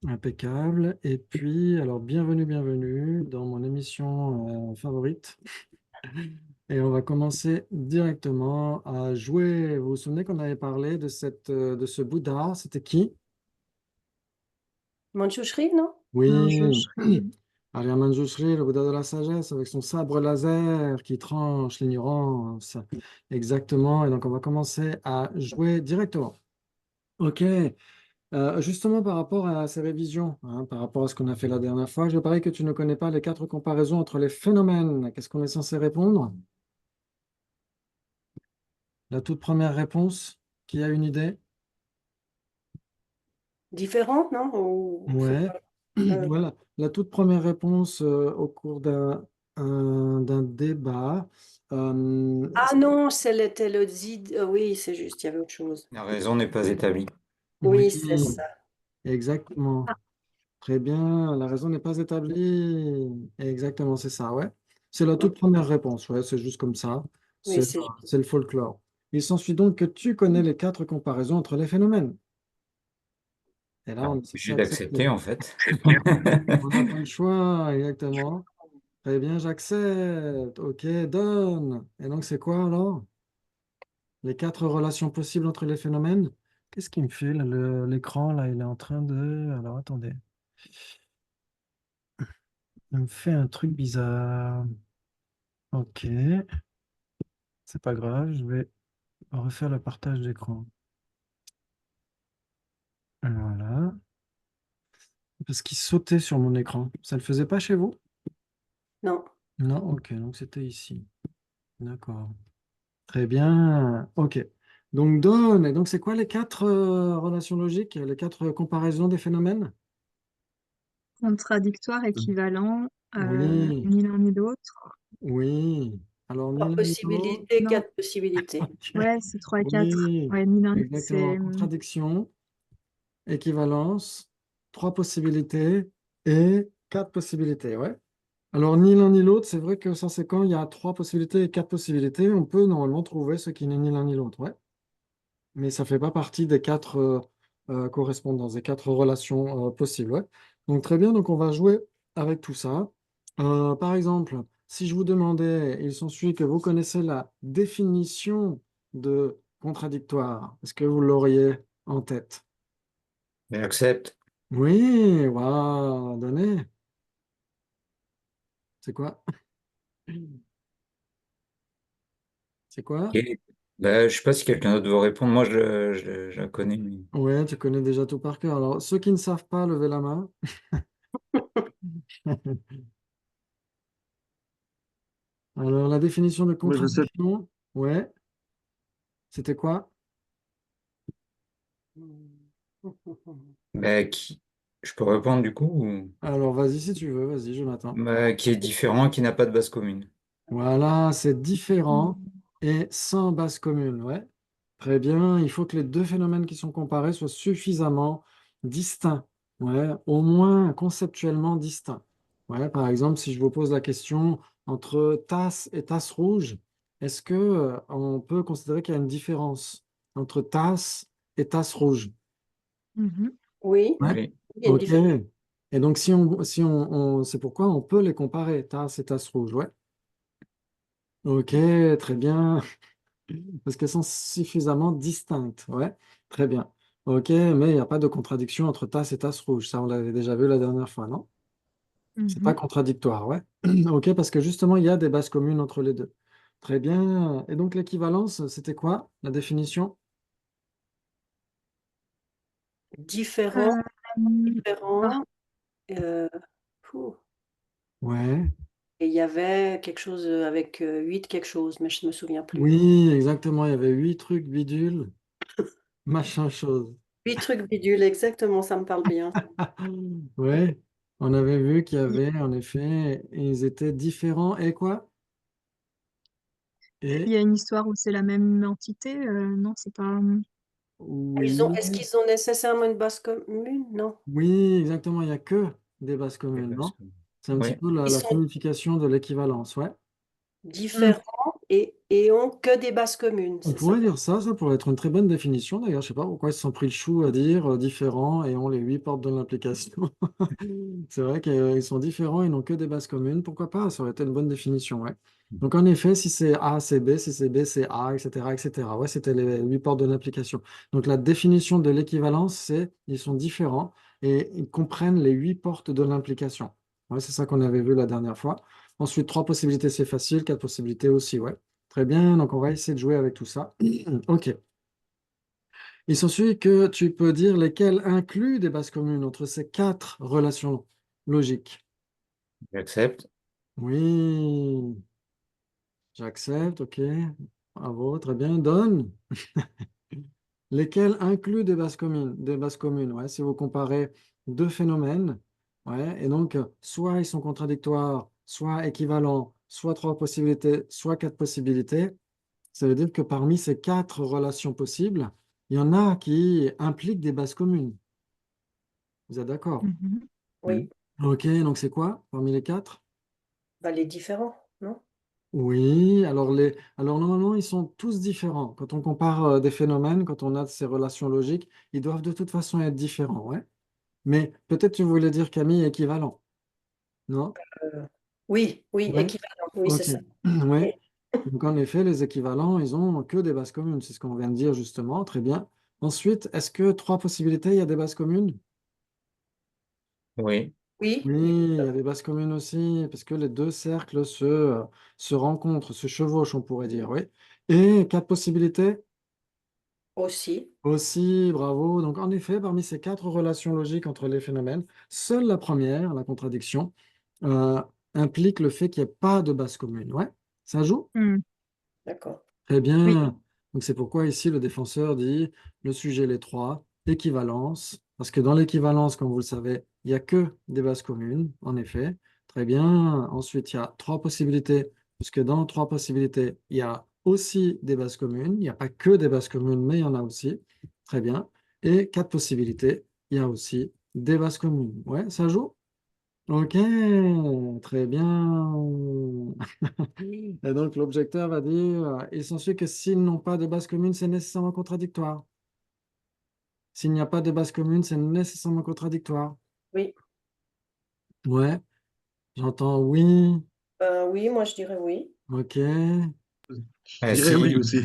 Impeccable. Et puis, alors, bienvenue, bienvenue dans mon émission favorite. Et on va commencer directement à jouer. Vous vous souvenez qu'on avait parlé de ce Bouddha? C'était qui? Manjushri, non? Oui, Manjushri. Arya Manjushri, le Bouddha de la sagesse, avec son sabre laser qui tranche l'ignorance. Exactement. Et donc, on va commencer à jouer directement. OK. Justement, par rapport à ces révisions, hein, par rapport à ce qu'on a fait la dernière fois, je parie que tu ne connais pas les quatre comparaisons entre les phénomènes. Qu'est-ce qu'on est censé répondre? La toute première réponse, qui a une idée? Différente, non? Ou c'est Ouais. pas... euh, Voilà. La toute première réponse au cours d'un débat. Ah non, c'était le Zid. Oui, c'est juste, il y avait autre chose. La raison n'est pas établie. Oui, c'est Oui, ça. exactement. Ah, Très bien. La raison n'est pas établie. Exactement, c'est ça, ouais. C'est la toute ok. première réponse, ouais, c'est juste comme ça. Oui, C'est c'est c'est le folklore. Il s'ensuit donc que tu connais les quatre comparaisons entre les phénomènes. Et là, Alors, on est censé obligé d'accepter, accepter. en fait. On n'a pas le choix, exactement. Très bien, j'accepte. OK, donne. Et donc, c'est quoi alors? Les quatre relations possibles entre les phénomènes? Qu'est-ce qui me fait là, l'écran, là, il est en train de... Alors, attendez. Il me fait un truc bizarre. OK, c'est pas grave, je vais refaire le partage d'écran. Voilà. Parce qu'il sautait sur mon écran. Ça ne le faisait pas chez vous? Non. Non, OK, donc c'était ici. D'accord. Très bien. OK. Donc, donne. Et donc, c'est quoi les quatre relations logiques, les quatre comparaisons des phénomènes? Contradictoire, équivalent, Oui, ni l'un ni l'autre. oui. Alors, ni Trois l'un ni l'autre. possibilités, Non, quatre possibilités. OK. ouais, c'est 3 et 4. Oui, Ouais, ni l'un, exactement. c'est Contradiction, équivalence, trois possibilités et quatre possibilités. Ouais. Alors, ni l'un ni l'autre, c'est vrai que ça, c'est quand il y a trois possibilités et quatre possibilités, on peut normalement trouver ce qui n'est ni l'un ni l'autre. Ouais. Mais ça ne fait pas partie des quatre correspondances, des quatre relations possibles. Ouais. Donc, très bien, donc on va jouer avec tout ça. Par exemple, si je vous demandais, il s'ensuit que vous connaissez la définition de contradictoire, est-ce que vous l'auriez en tête? J'accepte. Oui, waouh, donnez. C'est quoi? C'est quoi? Ok. Bah, je sais pas si quelqu'un d'autre veut répondre. Moi, je la connais. Ouais, tu connais déjà tout par cœur. Alors, ceux qui ne savent pas, levez la main. Alors, la définition de Moi, je sais. contradiction, ouais, c'était quoi? Bah, je peux répondre du coup Alors, vas-y si tu veux, vas-y, je m'attends. Bah, qui est différent, qui n'a pas de base commune. Voilà, c'est différent et sans base commune, ouais. Très bien, il faut que les deux phénomènes qui sont comparés soient suffisamment distincts, ouais, au moins conceptuellement distincts. Ouais, par exemple, si je vous pose la question entre tasse et tasse rouge, est-ce que on peut considérer qu'il y a une différence entre tasse et tasse rouge? Mhm. Oui, Ouais. Oui. il y a une Ok. différence. Et donc, c'est pourquoi on peut les comparer, tasse et tasse rouge, ouais. Ok, très bien. Parce qu'elles sont suffisamment distinctes, ouais. Très bien. Ok, mais il n'y a pas de contradiction entre tasse et tasse rouge. Ça, on l'avait déjà vu la dernière fois, non? C'est pas Mhm. contradictoire, ouais. Ok, parce que justement, il y a des bases communes entre les deux. Très bien. Et donc, l'équivalence, c'était quoi, la définition? Différent, Euh, ah, différent. euh, fou. Ouais. Et il y avait quelque chose avec 8 quelque chose, mais je ne me souviens plus. Oui, exactement. Il y avait huit trucs bidules, machin chose. 8 trucs bidules, exactement, ça me parle bien. Ouais, on avait vu qu'il y avait, en effet, ils étaient différents. Et quoi? il Et y a une histoire où c'est la même entité. Non, c'est pas. Est-ce oui, qu'ils ont nécessairement une base commune? Non. oui, exactement, il n'y a que des bases Et communes, parce non? que- C'est un petit Oui. peu la, Ils la sont signification de l'équivalence, ouais. Hmm. différents et et ont que des bases communes, On c'est ça? pourrait dire ça, ça pourrait être une très bonne définition. D'ailleurs, je sais pas pourquoi ils se sont pris le chou à dire différents et ont les 8 portes de l'implication. C'est vrai qu'ils sont différents, ils n'ont que des bases communes. Pourquoi pas? Ça aurait été une bonne définition, ouais. Donc en effet, si c'est A, c'est B, si c'est B, c'est A, etc., etc. Ouais, c'était les 8 portes de l'application. Donc la définition de l'équivalence, c'est ils sont différents et ils comprennent les 8 portes de l'implication. Ouais, c'est ça qu'on avait vu la dernière fois. Ensuite, 3 possibilités, c'est facile, 4 possibilités aussi, ouais. Très bien, donc on va essayer de jouer avec tout ça. Ok. Il s'ensuit que tu peux dire lesquelles incluent des bases communes entre ces 4 relations logiques. J'accepte. Oui, j'accepte, ok. Bravo, très bien. Donne. Lesquelles incluent des bases communes. Des bases communes, ouais. Si vous comparez deux phénomènes, ouais, et donc soit ils sont contradictoires, soit équivalents, soit 3 possibilités, soit 4 possibilités. Ça veut dire que parmi ces 4 relations possibles, il y en a qui impliquent des bases communes. Vous êtes d'accord? Mhm. Oui, Ok, donc c'est quoi parmi les 4? bah, les différents, non? Oui, alors normalement, ils sont tous différents. Quand on compare des phénomènes, quand on a ces relations logiques, ils doivent de toute façon être différents, ouais. Mais peut-être tu voulais dire Camille équivalent, non? Euh, oui, oui, Ouais, équivalent, oui, c'est ok. ça. Ouais. Et Donc en effet, les équivalents, ils ont que des bases communes. C'est ce qu'on vient de dire justement. Très bien. Ensuite, est-ce que 3 possibilités, il y a des bases communes? Oui. oui, Oui, oui, il y a des bases communes aussi, parce que les deux cercles se rencontrent, se chevauchent, on pourrait dire, oui. Et 4 possibilités? aussi. Aussi, bravo. Donc, en effet, parmi ces 4 relations logiques entre les phénomènes, seule la première, la contradiction, euh, implique le fait qu'il n'y ait pas de base commune. Ouais, ça joue? Mm. D'accord. Très Oui, bien. Donc, c'est pourquoi ici, le défenseur dit le sujet, les 3, équivalence. Parce que dans l'équivalence, comme vous le savez, il n'y a que des bases communes, en effet. Très bien. Ensuite, il y a 3 possibilités, puisque dans 3 possibilités, il y a aussi des bases communes. Il n'y a pas que des bases communes, mais il y en a aussi. Très bien. Et 4 possibilités, il y a aussi des bases communes. Ouais, ça joue? Ok, très bien. Et donc l'objecteur va dire, il s'ensuit que s'ils n'ont pas de base commune, c'est nécessairement contradictoire. S'il n'y a pas de base commune, c'est nécessairement contradictoire. oui. Ouais, j'entends oui. Oui, moi je dirais oui. Ok, Je dirais oui Si, aussi.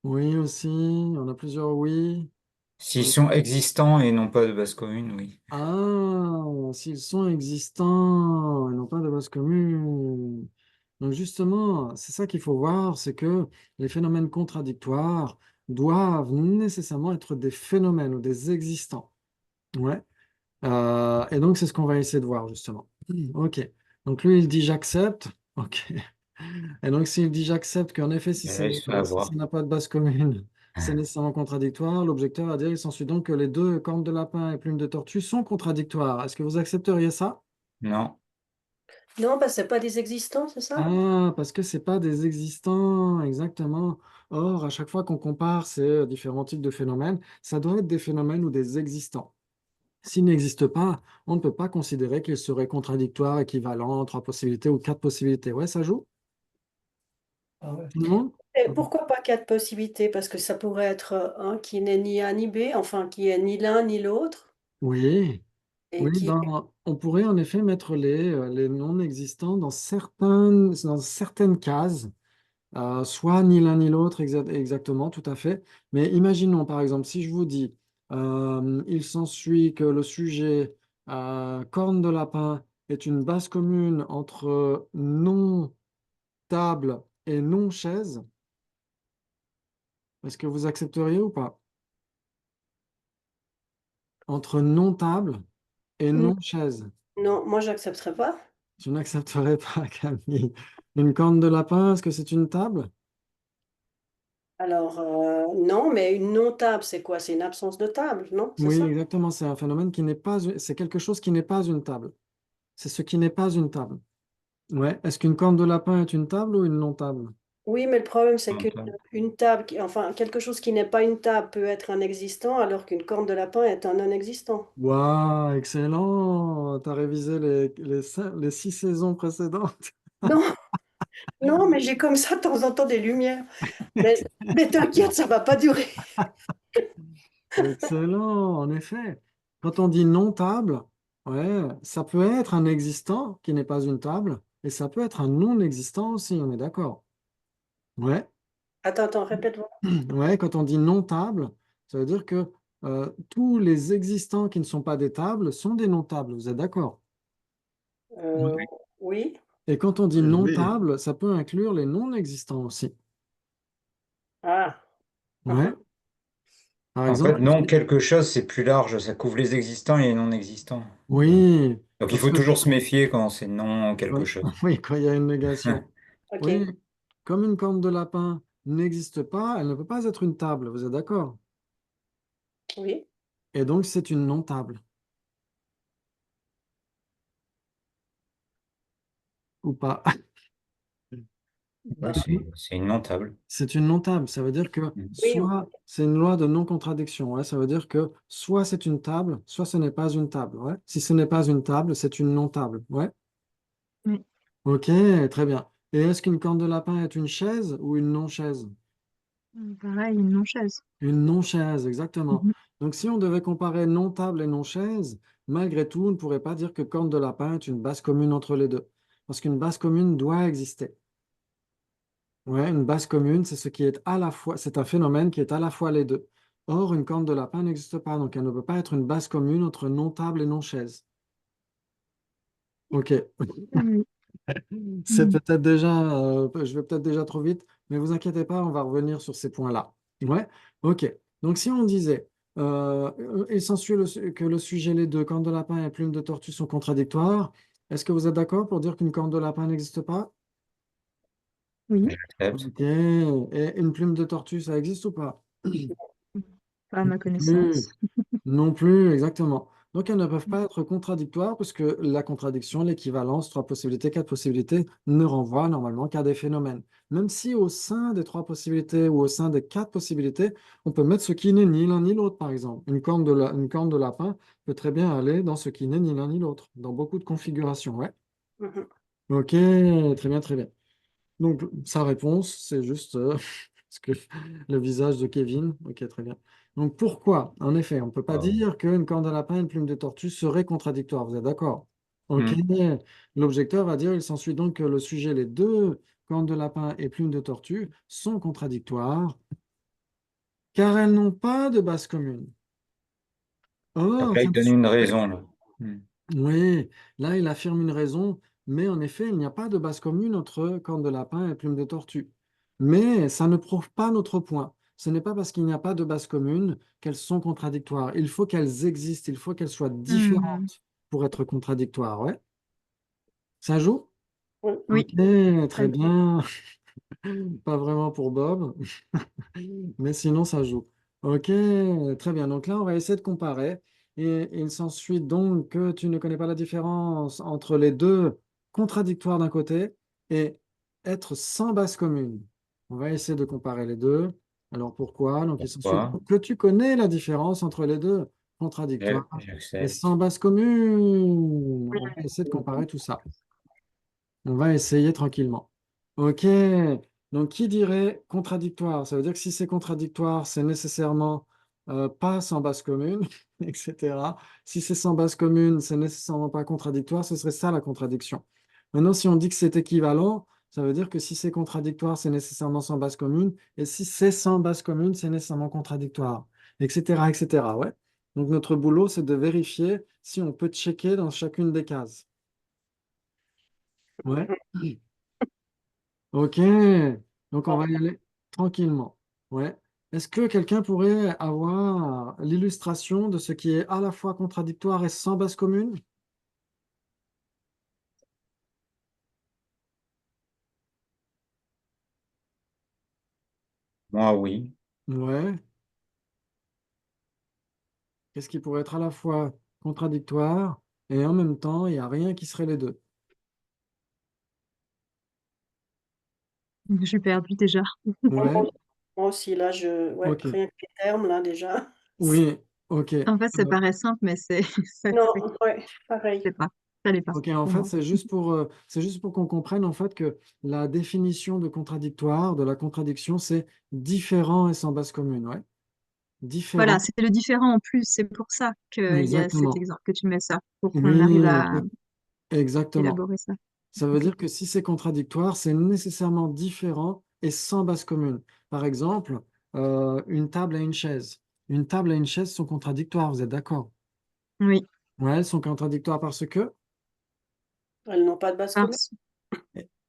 oui aussi. On a plusieurs oui. s'ils Ok. sont existants et n'ont pas de base commune, oui. Ah, s'ils sont existants et n'ont pas de base commune. Donc justement, c'est ça qu'il faut voir, c'est que les phénomènes contradictoires doivent nécessairement être des phénomènes ou des existants. Ouais. Et donc c'est ce qu'on va essayer de voir justement. Ok. Donc lui, il dit j'accepte. Ok. Et donc s'il dit j'accepte qu'en effet, Il se fait si ça avoir. n'a pas de base commune, c'est nécessairement contradictoire, l'objecteur va dire il s'ensuit donc que les deux cornes de lapin et plumes de tortue sont contradictoires. Est-ce que vous accepteriez ça? Non. Non, bah, c'est pas des existants, c'est ça? Ah, parce que c'est pas des existants, exactement. Or, à chaque fois qu'on compare ces différents types de phénomènes, ça doit être des phénomènes ou des existants. S'ils n'existent pas, on ne peut pas considérer qu'ils seraient contradictoires, équivalents, 3 possibilités ou 4 possibilités. Ouais, ça joue? Ah ouais. Tout le monde? Et pourquoi pas 4 possibilités? Parce que ça pourrait être un qui n'est ni A ni B, enfin qui est ni l'un ni l'autre, Oui, et oui, qui... on pourrait en effet mettre les non-existants dans certaines cases. Soit ni l'un ni l'autre, exactement, tout à fait. Mais imaginons, par exemple, si je vous dis, il s'ensuit que le sujet corne de lapin est une base commune entre non-table et non-chaise, est-ce que vous accepteriez ou pas? Entre non-table et Non, non-chaise. non, moi j'accepterais pas. Je n'accepterais pas, Camille. Une corne de lapin, est-ce que c'est une table? Alors, non, mais une non-table, c'est quoi? C'est une absence de table, non? C'est Oui, ça? exactement, c'est un phénomène qui n'est pas, c'est quelque chose qui n'est pas une table. C'est ce qui n'est pas une table. Ouais. Est-ce qu'une corne de lapin est une table ou une non-table? Oui, mais le problème, c'est qu'une Mental. une table, enfin, quelque chose qui n'est pas une table peut être un existant, alors qu'une corne de lapin est un non-existant. Waouh, excellent! Tu as révisé les 6 saisons précédentes. Non, Non, mais j'ai comme ça de temps en temps des lumières. Mais t'inquiète, ça va pas durer. Excellent, en effet. Quand on dit non table, ouais, ça peut être un existant qui n'est pas une table, et ça peut être un non existant aussi, on est d'accord. Ouais, Attends, répète-moi. ouais, quand on dit non table, ça veut dire que tous les existants qui ne sont pas des tables sont des non tables, vous êtes d'accord? Euh, Ouais. oui. Et quand on dit non Oui. table, ça peut inclure les non existants aussi. Ah. Ouais. Par En fait, exemple, non, quelque chose, c'est plus large, ça couvre les existants et les non-existants. oui, Donc il parce faut que toujours se méfier quand c'est non quelque oui, chose. oui, quand il y a une négation. Oui, Ok. comme une corne de lapin n'existe pas, elle ne peut pas être une table, vous êtes d'accord? Oui. Et donc c'est une non-table, ou pas? Oui, c'est une non-table. C'est une non-table, ça veut dire que Mm. Oui. soit c'est une loi de non-contradiction, ouais, ça veut dire que soit c'est une table, soit ce n'est pas une table, ouais. Si ce n'est pas une table, c'est une non-table, ouais. Oui. Ok, très bien. Et est-ce qu'une corne de lapin est une chaise ou une non-chaise? Pareil, une non-chaise. Une non-chaise, exactement. Mhm. Donc, si on devait comparer non-table et non-chaise, malgré tout, on ne pourrait pas dire que corne de lapin est une base commune entre les deux. Parce qu'une base commune doit exister. Ouais, une base commune, c'est ce qui est à la fois, c'est un phénomène qui est à la fois les deux. Or, une corne de lapin n'existe pas, donc elle ne peut pas être une base commune entre non-table et non-chaise. Ok. Oui. C'est Mhm. peut-être déjà, je vais peut-être déjà trop vite, mais vous inquiétez pas, on va revenir sur ces points-là. Ouais, ok. Donc si on disait, il s'ensuit que le sujet, les deux, corne de lapin et plume de tortue sont contradictoires, est-ce que vous êtes d'accord pour dire qu'une corne de lapin n'existe pas? Oui. J'accepte. Ok. Et une plume de tortue, ça existe ou pas? Pas à ma Plus. connaissance. Non plus, exactement. Donc, elles ne peuvent pas être contradictoires puisque la contradiction, l'équivalence, trois possibilités, quatre possibilités, ne renvoie normalement qu'à des phénomènes. Même si au sein des trois possibilités ou au sein des quatre possibilités, on peut mettre ce qui n'est ni l'un ni l'autre, par exemple. Une corne de lapin peut très bien aller dans ce qui n'est ni l'un ni l'autre, dans beaucoup de configurations. Ouais. Mhm. Ok, très bien, très bien. Donc, sa réponse, c'est juste parce que le visage de Kevin. Ok, très bien. Donc, pourquoi? En effet, on ne peut pas Oh. dire qu'une corne de lapin et une plume de tortue seraient contradictoires. Vous êtes d'accord? Ok. Mm. L'objecteur va dire, il s'ensuit donc que le sujet, les deux cornes de lapin et plumes de tortue, sont contradictoires car elles n'ont pas de base commune. Donc Or, là, ça il ne donne suit une pas. raison, là. Mm. Oui, là, il affirme une raison, mais en effet, il n'y a pas de base commune entre corne de lapin et plume de tortue. Mais ça ne prouve pas notre point. Ce n'est pas parce qu'il n'y a pas de base commune qu'elles sont contradictoires. Il faut qu'elles existent, il faut qu'elles soient Hmm. différentes pour être contradictoires. Ouais, ça joue? Oui. Oui. Ok, Très très bien. bien. Pas vraiment pour Bob, mais sinon ça joue. Ok, très bien. Donc là, on va essayer de comparer. Et il s'ensuit donc que tu ne connais pas la différence entre les deux contradictoires d'un côté et être sans base commune. On va essayer de comparer les deux. Alors pourquoi? Donc il s'ensuit Pourquoi? que tu connais la différence entre les deux contradictoires et J'accepte. sans base commune. On va essayer de comparer tout ça. On va essayer tranquillement. Ok, donc qui dirait contradictoire? Ça veut dire que si c'est contradictoire, c'est nécessairement pas sans base commune, etc. Si c'est sans base commune, c'est nécessairement pas contradictoire, ce serait ça la contradiction. Maintenant, si on dit que c'est équivalent, ça veut dire que si c'est contradictoire, c'est nécessairement sans base commune, et si c'est sans base commune, c'est nécessairement contradictoire, etc., etc. Ouais. Donc notre boulot, c'est de vérifier si on peut checker dans chacune des cases. Ouais. Mhm. Ok, donc on va y aller tranquillement. Ouais. Est-ce que quelqu'un pourrait avoir l'illustration de ce qui est à la fois contradictoire et sans base commune? Moi, oui. Ouais. Qu'est-ce qui pourrait être à la fois contradictoire et en même temps, il n'y a rien qui serait les deux? Je suis perdue déjà. Ouais. Moi aussi, là, ouais, Ok. rien que les termes, là, déjà. Oui. Ok. En fait, ça paraît simple, mais c'est, ça, Non, c'est ouais, pareil. pas. Ça l'est pas Ok, en pour fait, moi. c'est juste pour qu'on comprenne en fait que la définition de contradictoire, de la contradiction, c'est différent et sans base commune. Ouais. Voilà, Différent. c'est le différent en plus. C'est pour ça qu'il y a cet Exactement. exemple que tu mets ça, pour qu'on arrive Oui, à exactement. élaborer ça. Ça veut Ok. dire que si c'est contradictoire, c'est nécessairement différent et sans base commune. Par exemple, une table et une chaise. Une table et une chaise sont contradictoires, vous êtes d'accord? Oui, Ouais, elles sont contradictoires parce que Elles n'ont pas de base commune. parce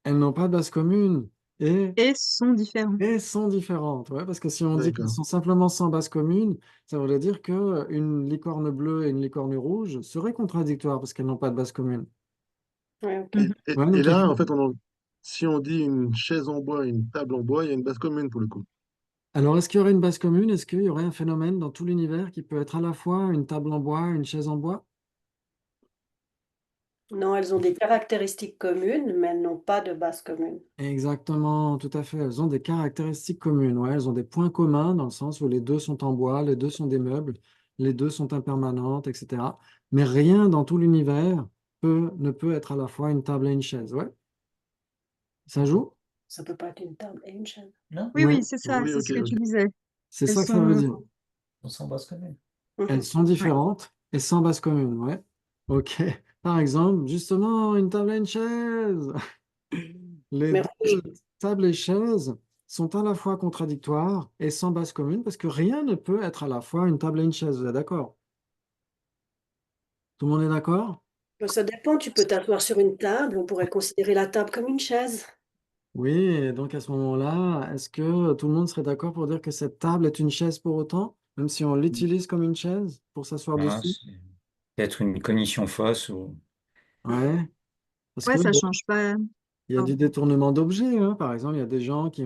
elles n'ont pas de base commune et, et sont différents. et sont différentes. Ouais, parce que si on dit qu'elles D'accord. sont simplement sans base commune, ça voudrait dire que une licorne bleue et une licorne rouge seraient contradictoires parce qu'elles n'ont pas de base commune. Ouais, ok. Mhm. Ouais, Et donc il là, faut... en fait, si on dit une chaise en bois et une table en bois, il y a une base commune pour le coup. Alors, est-ce qu'il y aurait une base commune? Est-ce qu'il y aurait un phénomène dans tout l'univers qui peut être à la fois une table en bois, une chaise en bois? Non, elles ont des caractéristiques communes, mais elles n'ont pas de base commune. Exactement, tout à fait. Elles ont des caractéristiques communes. Ouais, elles ont des points communs dans le sens où les deux sont en bois, les deux sont des meubles, les deux sont impermanentes, etc. Mais rien dans tout l'univers ne peut être à la fois une table et une chaise. Ouais, ça joue? Ça peut pas être une table et une chaise. Non, Oui, Ouais, oui, c'est ça, Oui, c'est ok, ce que tu ok. disais. c'est Elles ça que ça veut sont, dire. on s'embrasse quand même. Elles Mhm. sont ouais. différentes et sans base commune. Ouais. Ok. Par exemple, justement, une table et une chaise. Les Mais deux rouge, tables et chaises sont à la fois contradictoires et sans base commune parce que rien ne peut être à la fois une table et une chaise. Vous êtes d'accord? Tout le monde est d'accord? ça dépend, tu peux t'asseoir sur une table, on pourrait considérer la table comme une chaise. Oui, et donc à ce moment-là, est-ce que tout le monde serait d'accord pour dire que cette table est une chaise pour autant, même si on l'utilise comme une chaise pour s'asseoir Ah, dessus? c'est peut-être une cognition fausse ou. Ouais, parce Ouais, que ça bon, change pas. il y a du Pardon. détournement d'objets, hein. Par exemple, il y a des gens qui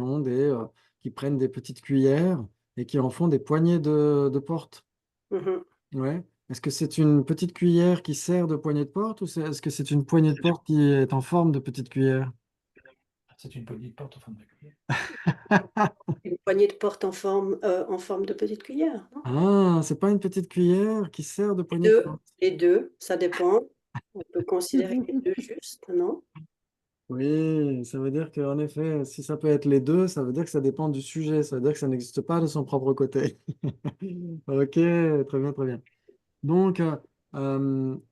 prennent des petites cuillères et qui en font des poignées de porte. Mhm. Ouais. Est-ce que c'est une petite cuillère qui sert de poignée de porte ou est-ce que c'est une poignée de porte qui est en forme de petite cuillère? C'est une poignée de porte au fond de la cuillère. Une poignée de porte en forme de petite cuillère, non? Ah, c'est pas une petite cuillère qui sert de Les poignée de deux, porte. les deux, ça dépend. On peut considérer les deux juste, non? Oui, ça veut dire qu'en effet, si ça peut être les deux, ça veut dire que ça dépend du sujet, ça veut dire que ça n'existe pas de son propre côté. Ok, très bien, très bien. Donc,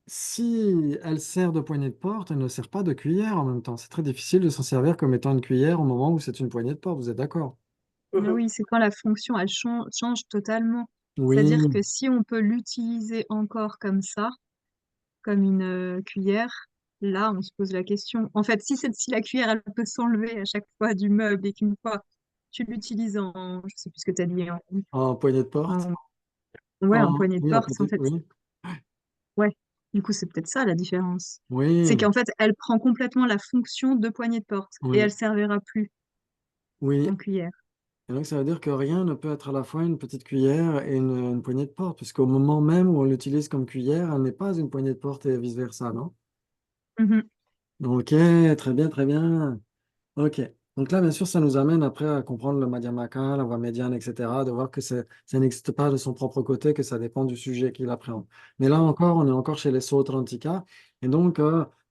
si elle sert de poignée de porte, elle ne sert pas de cuillère en même temps. C'est très difficile de s'en servir comme étant une cuillère au moment où c'est une poignée de porte, vous êtes d'accord? Mais Mhm. oui, c'est quand la fonction, elle change totalement. C'est-à-dire Oui, que si on peut l'utiliser encore comme ça, comme une cuillère, là, on se pose la question. En fait, si la cuillère, elle peut s'enlever à chaque fois du meuble et qu'une fois tu l'utilises je sais plus ce que tu as dit, en poignée de porte. en- ouais, en poignée de Oui, en porte, en petite, fait, oui. ouais. Du coup, c'est peut-être ça la différence. C'est Oui, qu'en fait, elle prend complètement la fonction de poignée de porte et elle oui, servira plus oui. en cuillère. Et donc, ça veut dire que rien ne peut être à la fois une petite cuillère et une poignée de porte, puisqu'au moment même où on l'utilise comme cuillère, elle n'est pas une poignée de porte et vice-versa, non? Mhm. Ok, très bien, très bien. Ok. Donc là, bien sûr, ça nous amène après à comprendre le Madhyamaka, la voie médiane, etc., de voir que ça n'existe pas de son propre côté, que ça dépend du sujet qu'il appréhende. Mais là encore, on est encore chez les Sautrantika. Et donc,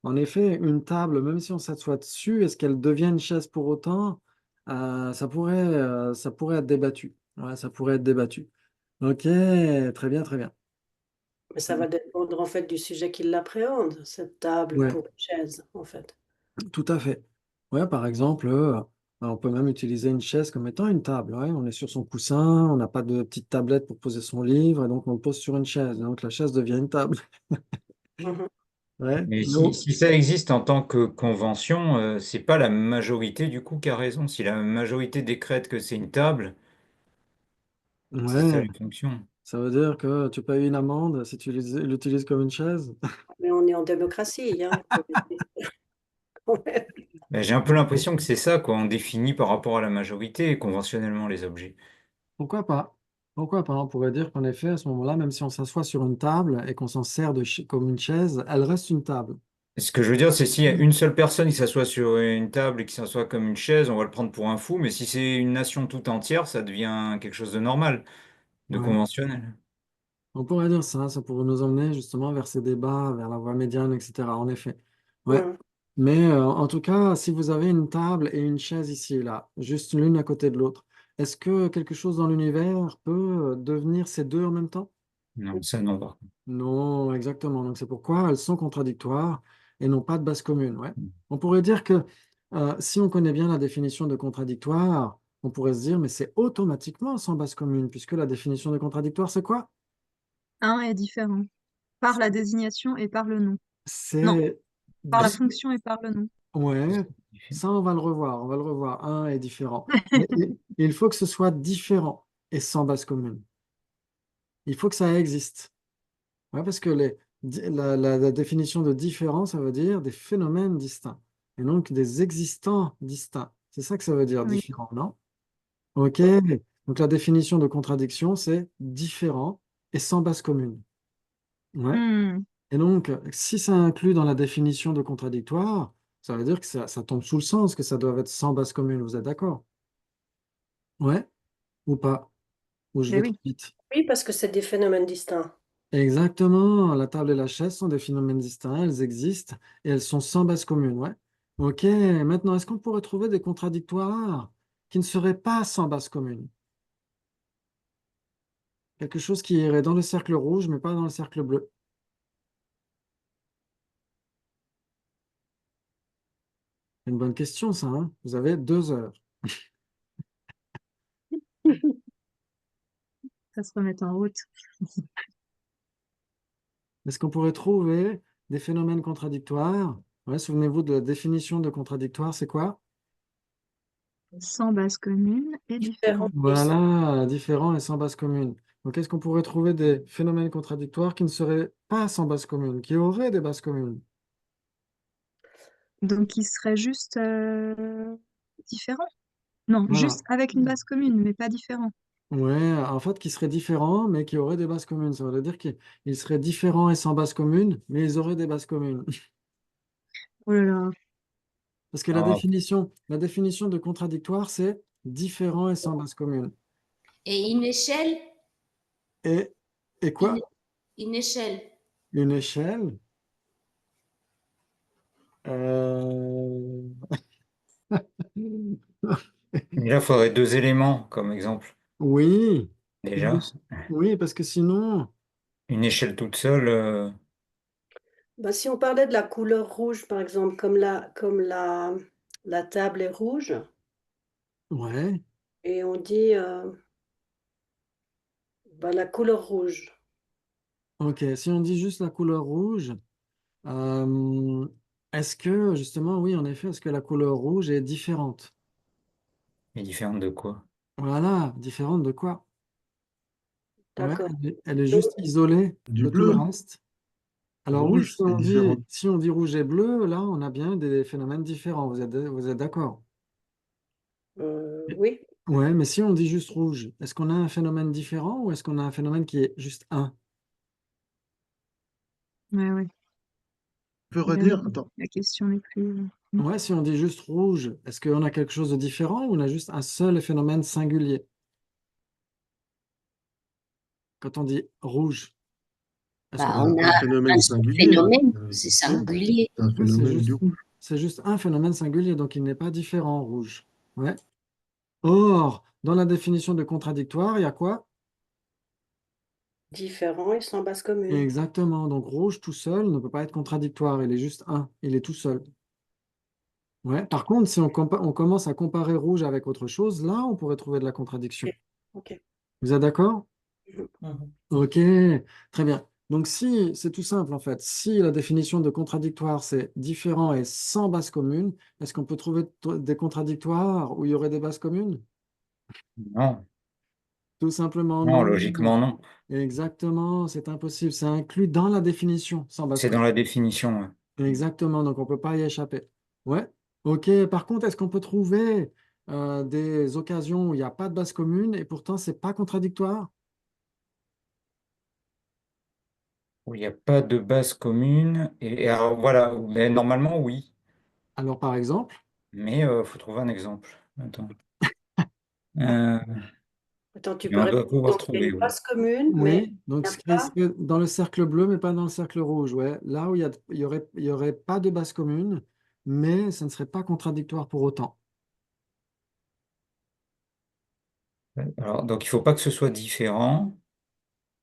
en effet, une table, même si on s'assoit dessus, est-ce qu'elle devient une chaise pour autant? Ça pourrait être débattu. Ouais, ça pourrait être débattu. Ok, très bien, très bien. Mais ça va dépendre en fait du sujet qui l'appréhende, cette table Ouais. pour une chaise, en fait. Tout à fait. Ouais, par exemple, on peut même utiliser une chaise comme étant une table. Ouais. On est sur son coussin, on n'a pas de petite tablette pour poser son livre, et donc on le pose sur une chaise. Donc la chaise devient une table. Mhm. Ouais. Mais si, Non. si ça existe en tant que convention, c'est pas la majorité du coup qui a raison. Si la majorité décrète que c'est une table, c'est ça Ouais, les fonctions. ça veut dire que tu payes une amende si tu l'utilises comme une chaise. Mais on est en démocratie, hein. Ouais. Ben, j'ai un peu l'impression que c'est ça, quoi. On définit par rapport à la majorité conventionnellement les objets. Pourquoi pas? Pourquoi pas? On pourrait dire qu'en effet, à ce moment-là, même si on s'assoit sur une table et qu'on s'en sert comme une chaise, elle reste une table. Ce que je veux dire, c'est s'il y a une seule personne qui s'assoit sur une table et qui s'assoit comme une chaise, on va le prendre pour un fou, mais si c'est une nation tout entière, ça devient quelque chose de normal, de Ouais. conventionnel. On pourrait dire ça pourrait nous emmener justement vers ces débats, vers la voie médiane, etc. En effet. Ouais. Hmm. Mais en tout cas, si vous avez une table et une chaise ici et là, juste l'une à côté de l'autre, est-ce que quelque chose dans l'univers peut devenir ces deux en même temps? Non, ça non, par contre. Non, exactement. Donc c'est pourquoi elles sont contradictoires et n'ont pas de base commune. Ouais. On pourrait dire que si on connaît bien la définition de contradictoire, on pourrait se dire, mais c'est automatiquement sans base commune, puisque la définition de contradictoire, c'est quoi? Un est différent par la désignation et par le nom. Non, C'est par la di- fonction et par le nom. Ouais, ça on va le revoir, on va le revoir. Un est différent. Mais il faut que ce soit différent et sans base commune. Il faut que ça existe. Ouais, parce que la définition de différent, ça veut dire des phénomènes distincts et donc des existants distincts. C'est ça que ça veut dire Oui. différent, non? Ok. Donc la définition de contradiction, c'est différent et sans base commune. Ouais. Hmm. Et donc, si ça inclut dans la définition de contradictoire, ça veut dire que ça tombe sous le sens, que ça doit être sans base commune. Vous êtes d'accord? Ouais, ou pas? Ou je Ben vais trop oui. vite? Oui, parce que c'est des phénomènes distincts. Exactement, la table et la chaise sont des phénomènes distincts, elles existent et elles sont sans base commune. Ouais. Ok, maintenant, est-ce qu'on pourrait trouver des contradictoires qui ne seraient pas sans base commune? Quelque chose qui irait dans le cercle rouge, mais pas dans le cercle bleu. C'est une bonne question, ça, hein. Vous avez 2 heures. Ça se remet en route. Est-ce qu'on pourrait trouver des phénomènes contradictoires? Ouais, souvenez-vous de la définition de contradictoire, c'est quoi? Sans base commune et Différents différent. et sans- Voilà, différents et sans base commune. Donc, est-ce qu'on pourrait trouver des phénomènes contradictoires qui ne seraient pas sans base commune, qui auraient des bases communes? Donc, il serait juste différent. Non, Voilà. juste avec une base commune, mais pas différent. Ouais, en fait, qui seraient différents, mais qui auraient des bases communes. Ça veut dire qu'ils seraient différents et sans base commune, mais ils auraient des bases communes. Oh là là. Parce que Ah, la définition de contradictoire, c'est différent et sans base commune. Et une échelle, Et, et une, quoi? une échelle. Une échelle? Euh, mais là, il faudrait deux éléments comme exemple. Oui, Déjà, oui, parce que sinon, une échelle toute seule, Bah, si on parlait de la couleur rouge, par exemple, la table est rouge, ouais, et on dit bah, la couleur rouge. ok, si on dit juste la couleur rouge, euh, est-ce que, justement, oui, en effet, est-ce que la couleur rouge est différente? est différente de quoi? Voilà, différente de quoi? Ouais, D'accord. elle est Donc, juste isolée Du de tout le bleu. reste. Le Alors oui, rouge, c'est différent. si on dit rouge et bleu, là, on a bien des phénomènes différents, vous êtes d'accord? oui, Ouais, mais si on dit juste rouge, est-ce qu'on a un phénomène différent ou est-ce qu'on a un phénomène qui est juste un? Ouais, ouais. Tu peux Ben oui. redire? Attends. La question n'est plus. Ouais, si on dit juste rouge, est-ce qu'on a quelque chose de différent ou on a juste un seul phénomène singulier? Quand on dit rouge, est-ce qu'on Bah, a... on C'est a un un phénomène seul singulier. phénomène, Euh, c'est Oui, singulier. C'est un oui, phénomène du rouge. c'est juste un phénomène singulier, donc il n'est pas différent, rouge. Ouais. Or, dans la définition de contradictoire, il y a quoi? différent et sans base commune. Exactement. Donc rouge tout seul ne peut pas être contradictoire, il est juste un, il est tout seul. Ouais. Par contre, si on commence à comparer rouge avec autre chose, là, on pourrait trouver de la contradiction. Ok. Ok. Vous êtes d'accord? Mhm. Ok, très bien. Donc si, c'est tout simple en fait, si la définition de contradictoire c'est différent et sans base commune, est-ce qu'on peut trouver des contradictoires où il y aurait des bases communes? Non, Tout simplement non, non. logiquement non. Exactement, c'est impossible, c'est inclus dans la définition sans base C'est dans commune. la définition. Ouais. Exactement, donc on ne peut pas y échapper. Ouais, ok, par contre, est-ce qu'on peut trouver des occasions où il n'y a pas de base commune et pourtant c'est pas contradictoire? Où il n'y a pas de base commune. Et alors voilà, mais normalement oui, Alors par exemple, mais il faut trouver un exemple. Attends. Euh, Attends, tu Et peux on doit répéter. pouvoir Donc, il y a trouver, une oui. base commune, mais Oui, donc il ce n'y a qui pas. serait dans le cercle bleu, mais pas dans le cercle rouge. Ouais. Là où il y aurait pas de base commune, mais ça ne serait pas contradictoire pour autant. Alors, donc, il faut pas que ce soit différent,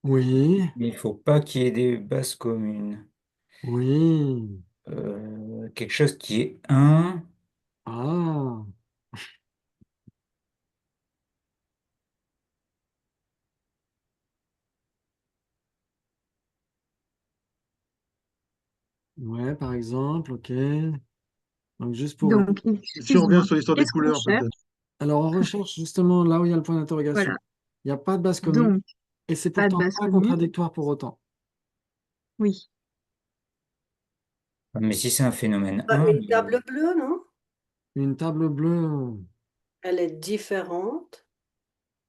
Oui, mais il faut pas qu'il y ait des bases communes. oui. Quelque chose qui est un. Ah, ouais, par exemple, ok. Donc juste pour... Donc, Si on revient excuse-moi, sur l'histoire des qu'est-ce qu'on couleurs, cherche? peut-être. Alors on recherche justement là où il y a le point d'interrogation. Voilà. Il n'y a pas de base commune Donc, et c'est pas de pourtant base pas commune. contradictoire pour autant. Oui. Mais si c'est un phénomène Ah, 1, une table bleue, non? Une table bleue, Elle est différente.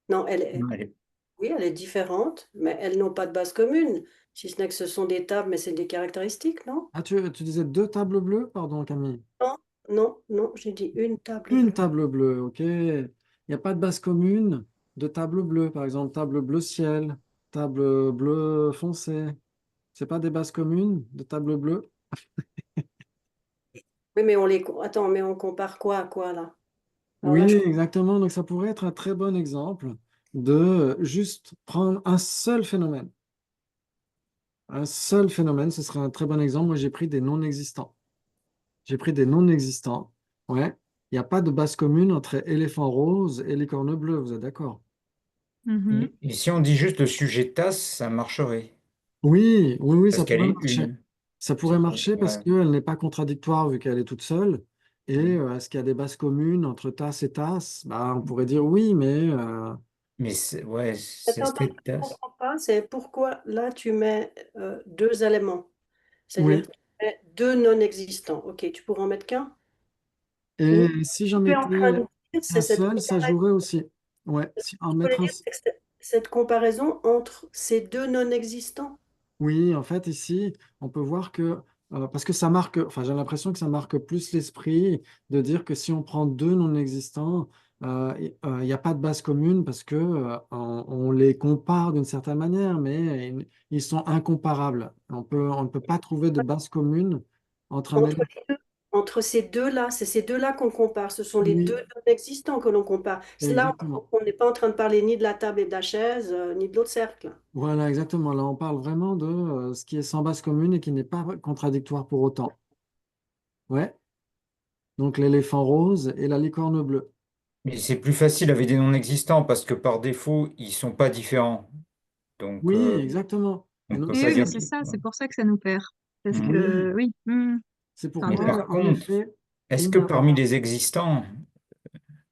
Non, elle est. allez. Oui, elle est différente, mais elles n'ont pas de base commune. Si ce n'est que ce sont des tables, mais c'est des caractéristiques, non? ah, tu disais deux tables bleues, pardon Camille. Non, non, non, j'ai dit une table Une bleue. table bleue, ok. Il n'y a pas de base commune de table bleue, par exemple table bleu ciel, table bleu foncé. C'est pas des bases communes de table bleue? Oui, mais Attends, mais on compare quoi à quoi, là? Alors là, Oui, exactement. Donc ça pourrait être un très bon exemple de juste prendre un seul phénomène. Un seul phénomène, ce serait un très bon exemple. Moi, j'ai pris des non-existants. J'ai pris des non-existants. Ouais. Il n'y a pas de base commune entre éléphant rose et licorne bleue, vous êtes d'accord? Mhm. Et si on dit juste le sujet tasse, ça marcherait. Oui, oui, oui, Parce ça qu'elle pourrait est marcher. une. Ça pourrait marcher parce Ouais. qu'elle n'est pas contradictoire vu qu'elle est toute seule. Et Mm. est-ce qu'il y a des bases communes entre tasse et tasse? Bah, on pourrait dire oui, mais Mais ouais, attends, attends, cette je ne tasse. comprends pas, c'est pourquoi là tu mets deux éléments. C'est-à-dire oui. tu mets deux non-existants. Ok, tu pourrais en mettre qu'un? Et Ou si tu j'en es en train mettais de dire, un c'est cette seul, ça comparaison. jouerait aussi. Ouais, si en Tu peux le mettre un. dire, c'est que cette comparaison entre ces deux non-existants. Oui, en fait, ici, on peut voir que, parce que ça marque, enfin, j'ai l'impression que ça marque plus l'esprit de dire que si on prend deux non-existants, il n'y a pas de base commune parce que on les compare d'une certaine manière, mais ils sont incomparables. On ne peut pas trouver de base commune entre un Entre élément. les deux, entre ces deux-là, c'est ces deux-là qu'on compare. Ce sont les deux Oui, non-existants que l'on compare. C'est là où exactement. on n'est pas en train de parler ni de la table et de la chaise, ni de l'autre cercle. Voilà, exactement. Là, on parle vraiment de ce qui est sans base commune et qui n'est pas contradictoire pour autant. Ouais. Donc l'éléphant rose et la licorne bleue. Mais c'est plus facile avec des non-existants parce que par défaut, ils sont pas différents. Donc, Oui, exactement. on Et ne donc, peut Et pas oui, mais dire c'est qu'ils. ça, c'est pour ça que ça nous perd. Parce Mm. que, oui, oui, c'est enfin, Mais bref. pourquoi, par en contre, effet, est-ce il que n'y a... parmi les existants,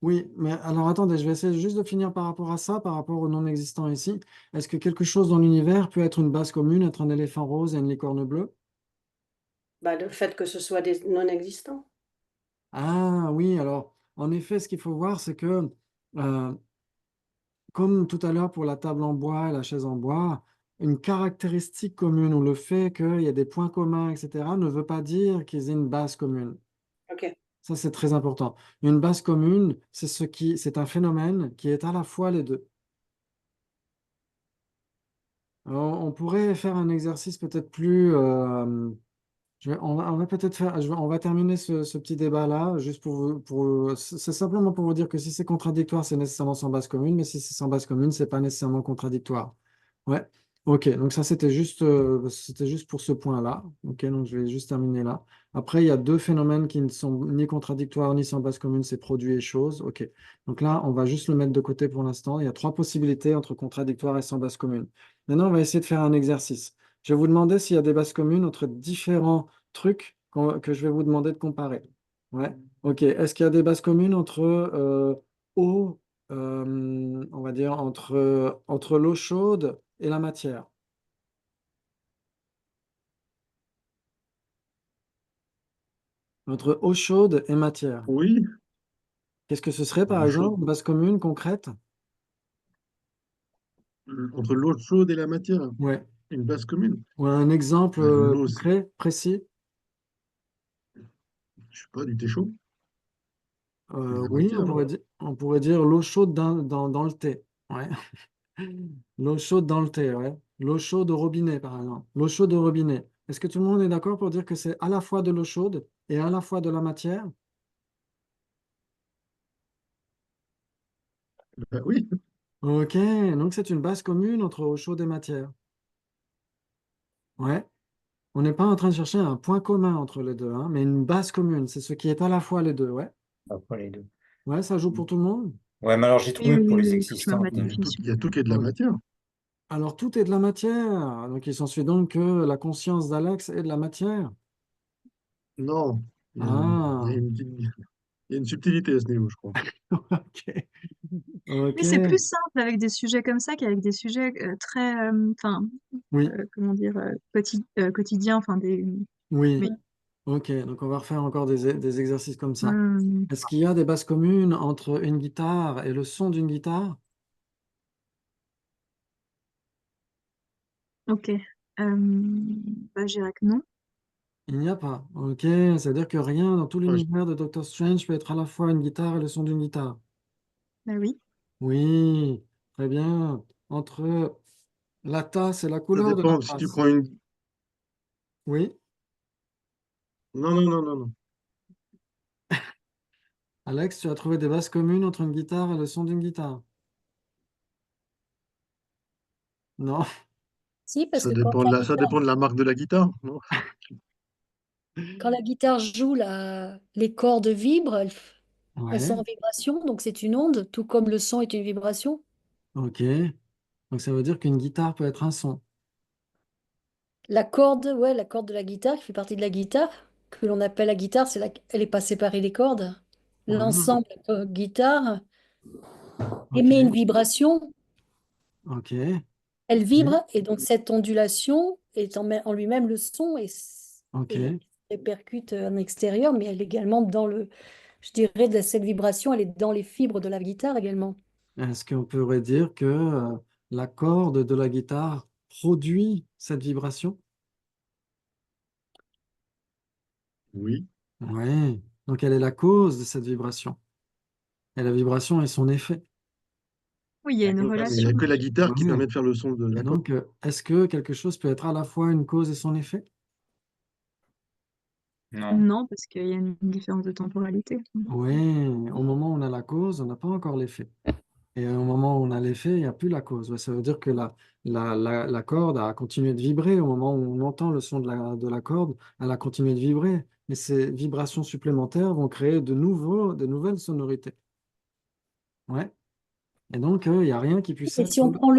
Oui, mais alors attendez, je vais essayer juste de finir par rapport à ça, par rapport au non-existant ici. Est-ce que quelque chose dans l'univers peut être une base commune entre un éléphant rose et une licorne bleue? Bah, le fait que ce soit des non-existants. Ah oui, alors, en effet, ce qu'il faut voir, c'est que, euh, comme tout à l'heure pour la table en bois et la chaise en bois, une caractéristique commune ou le fait qu'il y a des points communs, etc., ne veut pas dire qu'ils aient une base commune. Ok. Ça, c'est très important. Une base commune, c'est un phénomène qui est à la fois les deux. Alors, on pourrait faire un exercice peut-être plus. On va peut-être faire. On va terminer ce petit débat-là, juste c'est simplement pour vous dire que si c'est contradictoire, c'est nécessairement sans base commune, mais si c'est sans base commune, c'est pas nécessairement contradictoire. Ouais. Ok. Donc ça, c'était juste pour ce point-là. Ok. Donc je vais juste terminer là. Après, il y a deux phénomènes qui ne sont ni contradictoires ni sans base commune, c'est produit et chose. Ok. Donc là, on va juste le mettre de côté pour l'instant. Il y a trois possibilités entre contradictoire et sans base commune. Maintenant, on va essayer de faire un exercice. Je vais vous demander s'il y a des bases communes entre différents trucs que je vais vous demander de comparer. Ouais. Ok. Est-ce qu'il y a des bases communes entre eau, on va dire entre l'eau chaude et la matière? Entre eau chaude et matière. Oui, Qu'est-ce que ce serait, par l'eau chaude. exemple, une base commune concrète? Entre l'eau chaude et la matière, Ouais. une base commune. Ou un exemple Ben, l'eau, concret, précis? je sais pas, du thé chaud, c'est de la Oui, matière, non? on pourrait dire l'eau chaude dans le thé. Ouais. L'eau chaude dans le thé, ouais. L'eau chaude au robinet, par exemple. L'eau chaude au robinet. Est-ce que tout le monde est d'accord pour dire que c'est à la fois de l'eau chaude et à la fois de la matière? Ben oui, Ok, donc c'est une base commune entre eau chaude et matière. Ouais. On n'est pas en train de chercher un point commun entre les deux, hein, mais une base commune. C'est ce qui est à la fois les deux, ouais. Après les deux. Ouais, ça joue pour tout le monde. Ouais, mais alors j'ai Oui, trouvé oui, pour oui, les oui, toute ma existantes. définition. il y a tout qui est de la Ouais. matière. Alors tout est de la matière. Donc il s'ensuit donc que la conscience d'Alex est de la matière. Non, il y a Ah, une, il y a une subtilité à ce niveau, je crois. ok. Ok. Mais c'est plus simple avec des sujets comme ça qu'avec des sujets très, enfin, Oui, comment dire, quotidiens, enfin des. oui. Oui. Ok, donc on va refaire encore des exercices comme ça. Hum, Est-ce qu'il y a des bases communes entre une guitare et le son d'une guitare? ok. Bah, je dirais que non. Il n'y a pas. Ok, c'est-à-dire que rien dans tout Enfin, l'univers de Doctor Strange peut être à la fois une guitare et le son d'une guitare. Bah oui. Oui, très bien. Entre la tasse et la ça couleur de la dépend si tu tasse. prends une. Oui, Non, non, non, non, non. Alex, tu as trouvé des bases communes entre une guitare et le son d'une guitare? Non? Si, parce que quand Ça dépend de la marque de la guitare, non? quand la guitare joue, les cordes vibrent, elles sont Ouais, en vibration, donc c'est une onde, tout comme le son est une vibration. ok. Donc ça veut dire qu'une guitare peut être un son. La corde, ouais, la corde de la guitare qui fait partie de la guitare, que l'on appelle la guitare, elle n'est pas séparée des cordes. Ah, L'ensemble guitare ok, émet une vibration, ok. elle Oui, vibre, et donc cette ondulation est en lui-même le son et ok. répercute en extérieur, mais elle est également je dirais, cette vibration, elle est dans les fibres de la guitare également. Est-ce qu'on pourrait dire que la corde de la guitare produit cette vibration? Oui. Oui. Donc elle est la cause de cette vibration. Et la vibration est son effet. Oui, il y a une Ouais, mais il n'y relation. a que la guitare qui Oui. permet de faire le son de Et la corde. donc, est-ce que quelque chose peut être à la fois une cause et son effet? Non. Non, parce qu'il y a une différence de temporalité. Oui, au moment où on a la cause, on n'a pas encore l'effet. Et au moment où on a l'effet, il n'y a plus la cause. Ouais, ça veut dire que la corde a continué de vibrer. Au moment où on entend le son de la corde, elle a continué de vibrer. Mais ces vibrations supplémentaires vont créer de nouvelles sonorités. Ouais. Et donc, il n'y a rien qui puisse Et être. si on prend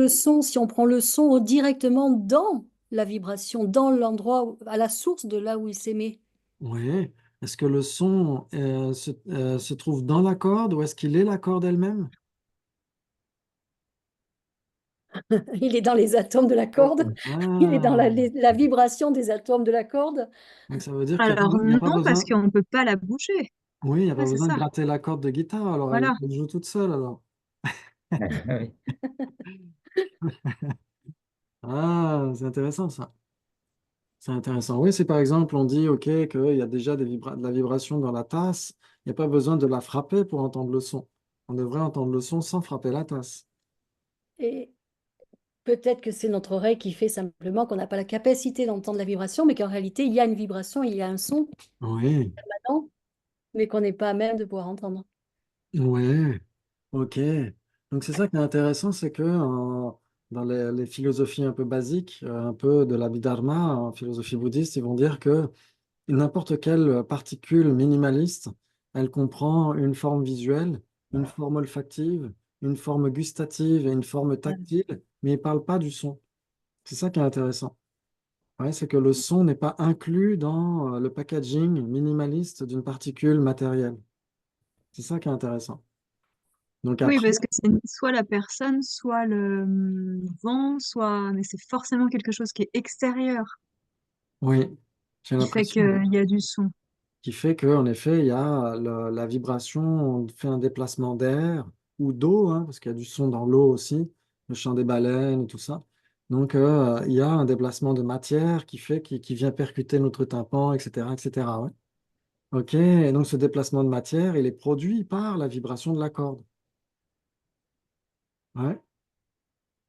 le son directement dans la vibration, dans l'endroit, à la source de là où il s'émet, Oui. Est-ce que le son se trouve dans la corde ou est-ce qu'il est la corde elle-même? il est dans les atomes de la corde, il est dans Ah, la vibration des atomes de la corde. donc ça veut dire qu'il Alors n'y a pas non, parce besoin. qu'on ne peut pas la bouger. Oui, il n'y a Ouais, pas c'est besoin de ça. gratter la corde de guitare, alors Voilà. elle joue toute seule alors. Oui. Ah, c'est intéressant ça. C'est intéressant. Oui, si par exemple on dit OK qu'il y a déjà de la vibration dans la tasse, il n'y a pas besoin de la frapper pour entendre le son. On devrait entendre le son sans frapper la tasse. Et peut-être que c'est notre oreille qui fait simplement qu'on n'a pas la capacité d'entendre la vibration, mais qu'en réalité, il y a une vibration, il y a un son Oui, permanent, mais qu'on n'est pas à même de pouvoir entendre. oui, OK. Donc c'est ça qui est intéressant, c'est que dans les philosophies un peu basiques, un peu de l'Abhidharma, en philosophie bouddhiste, ils vont dire que n'importe quelle particule minimaliste, elle comprend une forme visuelle, une forme olfactive, une forme gustative et une forme tactile, mais ils ne parlent pas du son. C'est ça qui est intéressant. Ouais, c'est que le son n'est pas inclus dans le packaging minimaliste d'une particule matérielle. C'est ça qui est intéressant. Donc Oui, après, parce que c'est soit la personne, soit le vent, soit. Mais c'est forcément quelque chose qui est extérieur oui, j'ai qui fait l'impression. qu'il y a du son. Qui fait qu'en effet, il y a la vibration, on fait un déplacement d'air ou d'eau, hein, parce qu'il y a du son dans l'eau aussi, le chant des baleines et tout ça. Donc, il y a un déplacement de matière qui vient percuter notre tympan, etc., etc. Ouais. OK, et donc ce déplacement de matière, il est produit par la vibration de la corde. Ouais.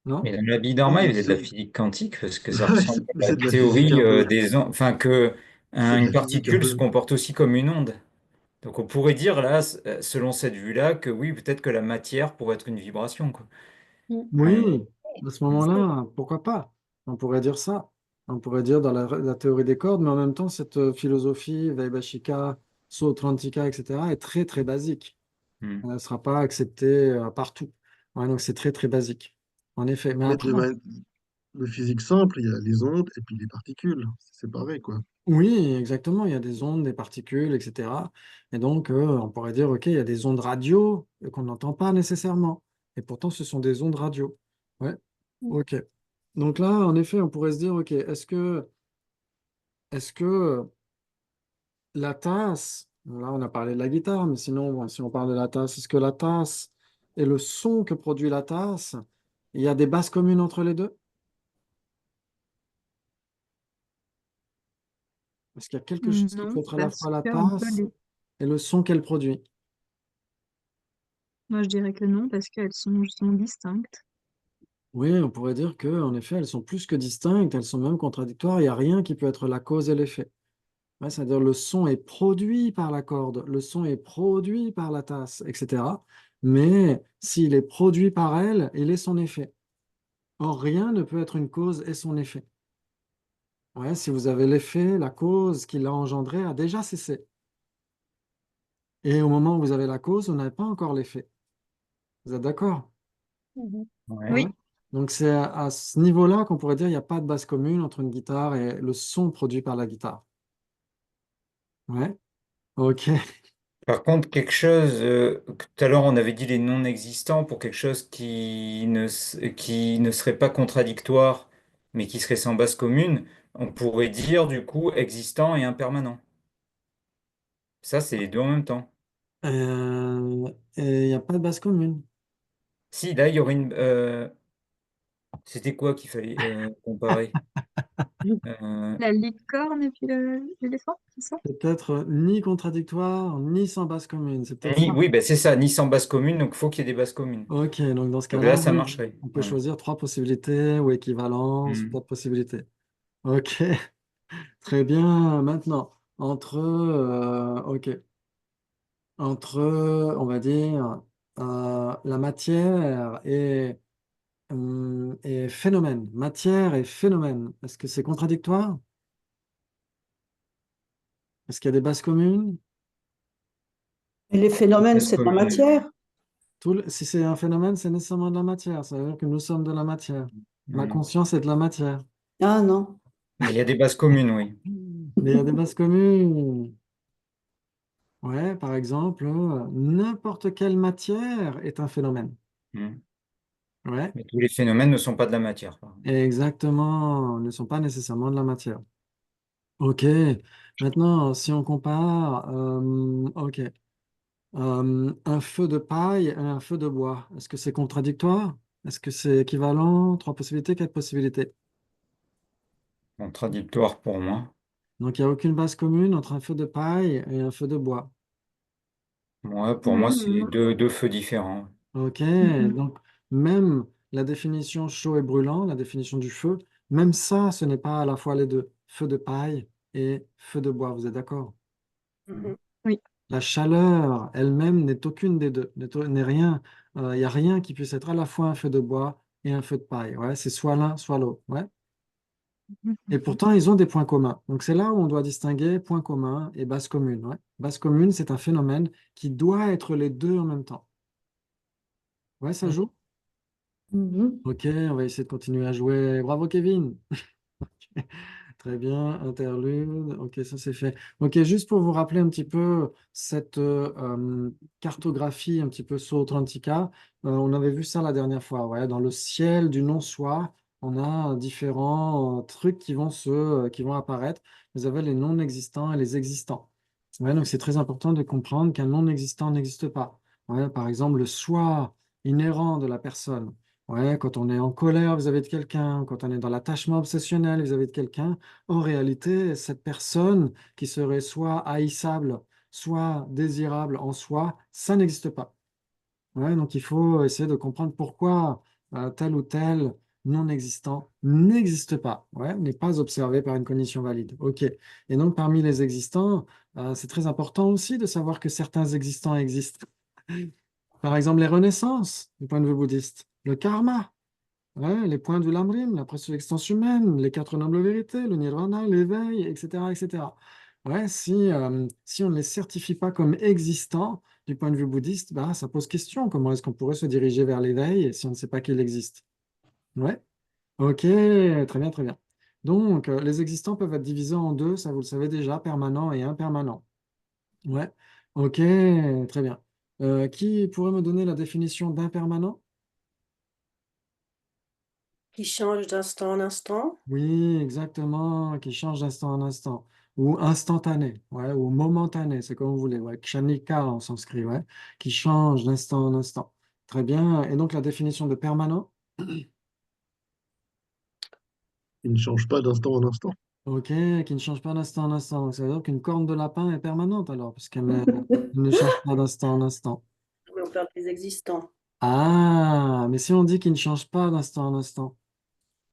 non? Mais dans l'Abhidharma, Oui, il y a de la physique quantique parce que ça ouais, ressemble mais à la c'est de la physique théorie un peu. des ondes, enfin que C'est de une la physique un particule se peu. comporte aussi comme une onde. Donc on pourrait dire là, selon cette vue-là, que oui, peut-être que la matière pourrait être une vibration, quoi. Mm. Ouais. Oui, à ce moment-là, pourquoi pas? On pourrait dire ça. On pourrait dire dans la théorie des cordes, mais en même temps, cette philosophie, Vaibhashika, Sautrantika, etc., est très, très basique. Hmm. Elle ne sera pas acceptée partout. Ouais, donc c'est très, très basique. En effet. Mais Mais après, de physique simple, il y a les ondes et puis les particules. C'est séparé, quoi. oui, exactement. Il y a des ondes, des particules, etc. Et donc, on pourrait dire, OK, il y a des ondes radio qu'on n'entend pas nécessairement. Et pourtant, ce sont des ondes radio. Ouais, Mm. OK. Donc là, en effet, on pourrait se dire, OK, est-ce que la tasse, là, on a parlé de la guitare, mais sinon, bon, si on parle de la tasse, est-ce que la tasse et le son que produit la tasse, il y a des bases communes entre les deux? Est-ce qu'il y a quelque chose qui peut Non, être à la parce fois la qu'on peut tasse les... et le son qu'elle produit? Moi, je dirais que non, parce qu'elles sont justement distinctes. Oui, on pourrait dire que, en effet, elles sont plus que distinctes, elles sont même contradictoires, il n'y a rien qui peut être la cause et l'effet. Ouais, c'est-à-dire le son est produit par la corde, le son est produit par la tasse, etc. Mais s'il est produit par elle, il est son effet. Or, rien ne peut être une cause et son effet. Ouais, si vous avez l'effet, la cause qui l'a engendré a déjà cessé. Et au moment où vous avez la cause, vous n'avez pas encore l'effet. Vous êtes d'accord? Mhm. Ouais. Ouais. Oui, Donc c'est à ce niveau-là qu'on pourrait dire qu'il n'y a pas de base commune entre une guitare et le son produit par la guitare. Ouais, ok. Par contre, quelque chose, tout à l'heure on avait dit les non-existants pour quelque chose qui ne serait pas contradictoire, mais qui serait sans base commune, on pourrait dire du coup existant et impermanent. Ça, c'est les deux en même temps. Et il n'y a pas de base commune. Si, là, il y aurait une... c'était quoi qu'il fallait comparer? Euh, la licorne et puis l'éléphant, c'est ça? Peut-être ni contradictoire, ni sans base commune. C'est peut-être ça. oui, ben c'est ça, ni sans base commune, donc il faut qu'il y ait des bases communes. Ok, donc dans ce Donc cas-là, là, ça oui, marcherait. on peut Voilà. choisir trois possibilités ou équivalence, Hmm. quatre possibilités. Ok, très bien. Maintenant, on va dire, la matière et phénomène. Matière et phénomène. Est-ce que c'est contradictoire? Est-ce qu'il y a des bases communes? Et les phénomènes, Base c'est de la commune. matière? Si c'est un phénomène, c'est nécessairement de la matière. Ça veut dire que nous sommes de la matière. Ma Hmm. conscience est de la matière. Ah non. Mais il y a des bases communes, oui. Mais il y a des bases communes. Ouais, par exemple, n'importe quelle matière est un phénomène. Hmm. Ouais, Mais tous les phénomènes ne sont pas de la matière, par exemple. exactement. Ne sont pas nécessairement de la matière. Ok. Maintenant, si on compare, ok, un feu de paille et un feu de bois, est-ce que c'est contradictoire? Est-ce que c'est équivalent? Trois possibilités, quatre possibilités. Contradictoire pour moi. Donc, il n'y a aucune base commune entre un feu de paille et un feu de bois. Pour moi, c'est Mhm. deux feux différents. Ok, Mhm. donc même la définition chaud et brûlant, la définition du feu, même ça, ce n'est pas à la fois les deux, feu de paille et feu de bois, vous êtes d'accord? Mhm. Oui. La chaleur elle-même n'est aucune des deux, n'est rien, il n'y a rien qui puisse être à la fois un feu de bois et un feu de paille. Ouais, c'est soit l'un, soit l'autre. Ouais. Et Mhm. pourtant, ils ont des points communs. Donc c'est là où on doit distinguer points communs et base commune. Ouais. Base commune, c'est un phénomène qui doit être les deux en même temps. Ouais, ça joue? Mhm. Ok, on va essayer de continuer à jouer. Bravo, Kevin. Très bien, interlude. Ok, ça c'est fait. Ok, juste pour vous rappeler un petit peu cette cartographie un petit peu Sautrantika, on avait vu ça la dernière fois. Ouais, dans le ciel du non-soi, on a différents trucs qui vont apparaître. Vous avez les non-existants et les existants. Ouais, donc c'est très important de comprendre qu'un non-existant n'existe pas. Ouais, par exemple, le soi inhérent de la personne. Ouais, quand on est en colère vis-à-vis de quelqu'un, quand on est dans l'attachement obsessionnel vis-à-vis de quelqu'un, en réalité, cette personne qui serait soit haïssable, soit désirable en soi, ça n'existe pas. Ouais, donc il faut essayer de comprendre pourquoi tel ou tel non existant n'existe pas, ouais, n'est pas observé par une cognition valide. OK. Et donc, parmi les existants, c'est très important aussi de savoir que certains existants existent. Par exemple, les renaissances, du point de vue bouddhiste, le karma, ouais, les points du Lamrim, la précieuse existence humaine, les quatre nobles vérités, le nirvana, l'éveil, etc., etc. Ouais, si on ne les certifie pas comme existants du point de vue bouddhiste, bah, ça pose question. Comment est-ce qu'on pourrait se diriger vers l'éveil si on ne sait pas qu'il existe? Ouais, ok, très bien, très bien. Donc, les existants peuvent être divisés en deux, ça vous le savez déjà, permanent et impermanent. Ouais, ok, très bien. Qui pourrait me donner la définition d'impermanent? Qui change d'instant en instant. Oui, exactement, qui change d'instant en instant. Ou instantané, ouais, ou momentané, c'est comme vous voulez, ouais. Kshanika en sanskrit, ouais, qui change d'instant en instant. Très bien. Et donc la définition de permanent? Il ne change pas d'instant en instant. Ok, qui ne change pas d'instant en instant. Donc, ça veut dire qu'une corne de lapin est permanente alors, ne change pas d'instant en instant. On parle des existants. Ah, mais si on dit qu'il ne change pas d'instant en instant.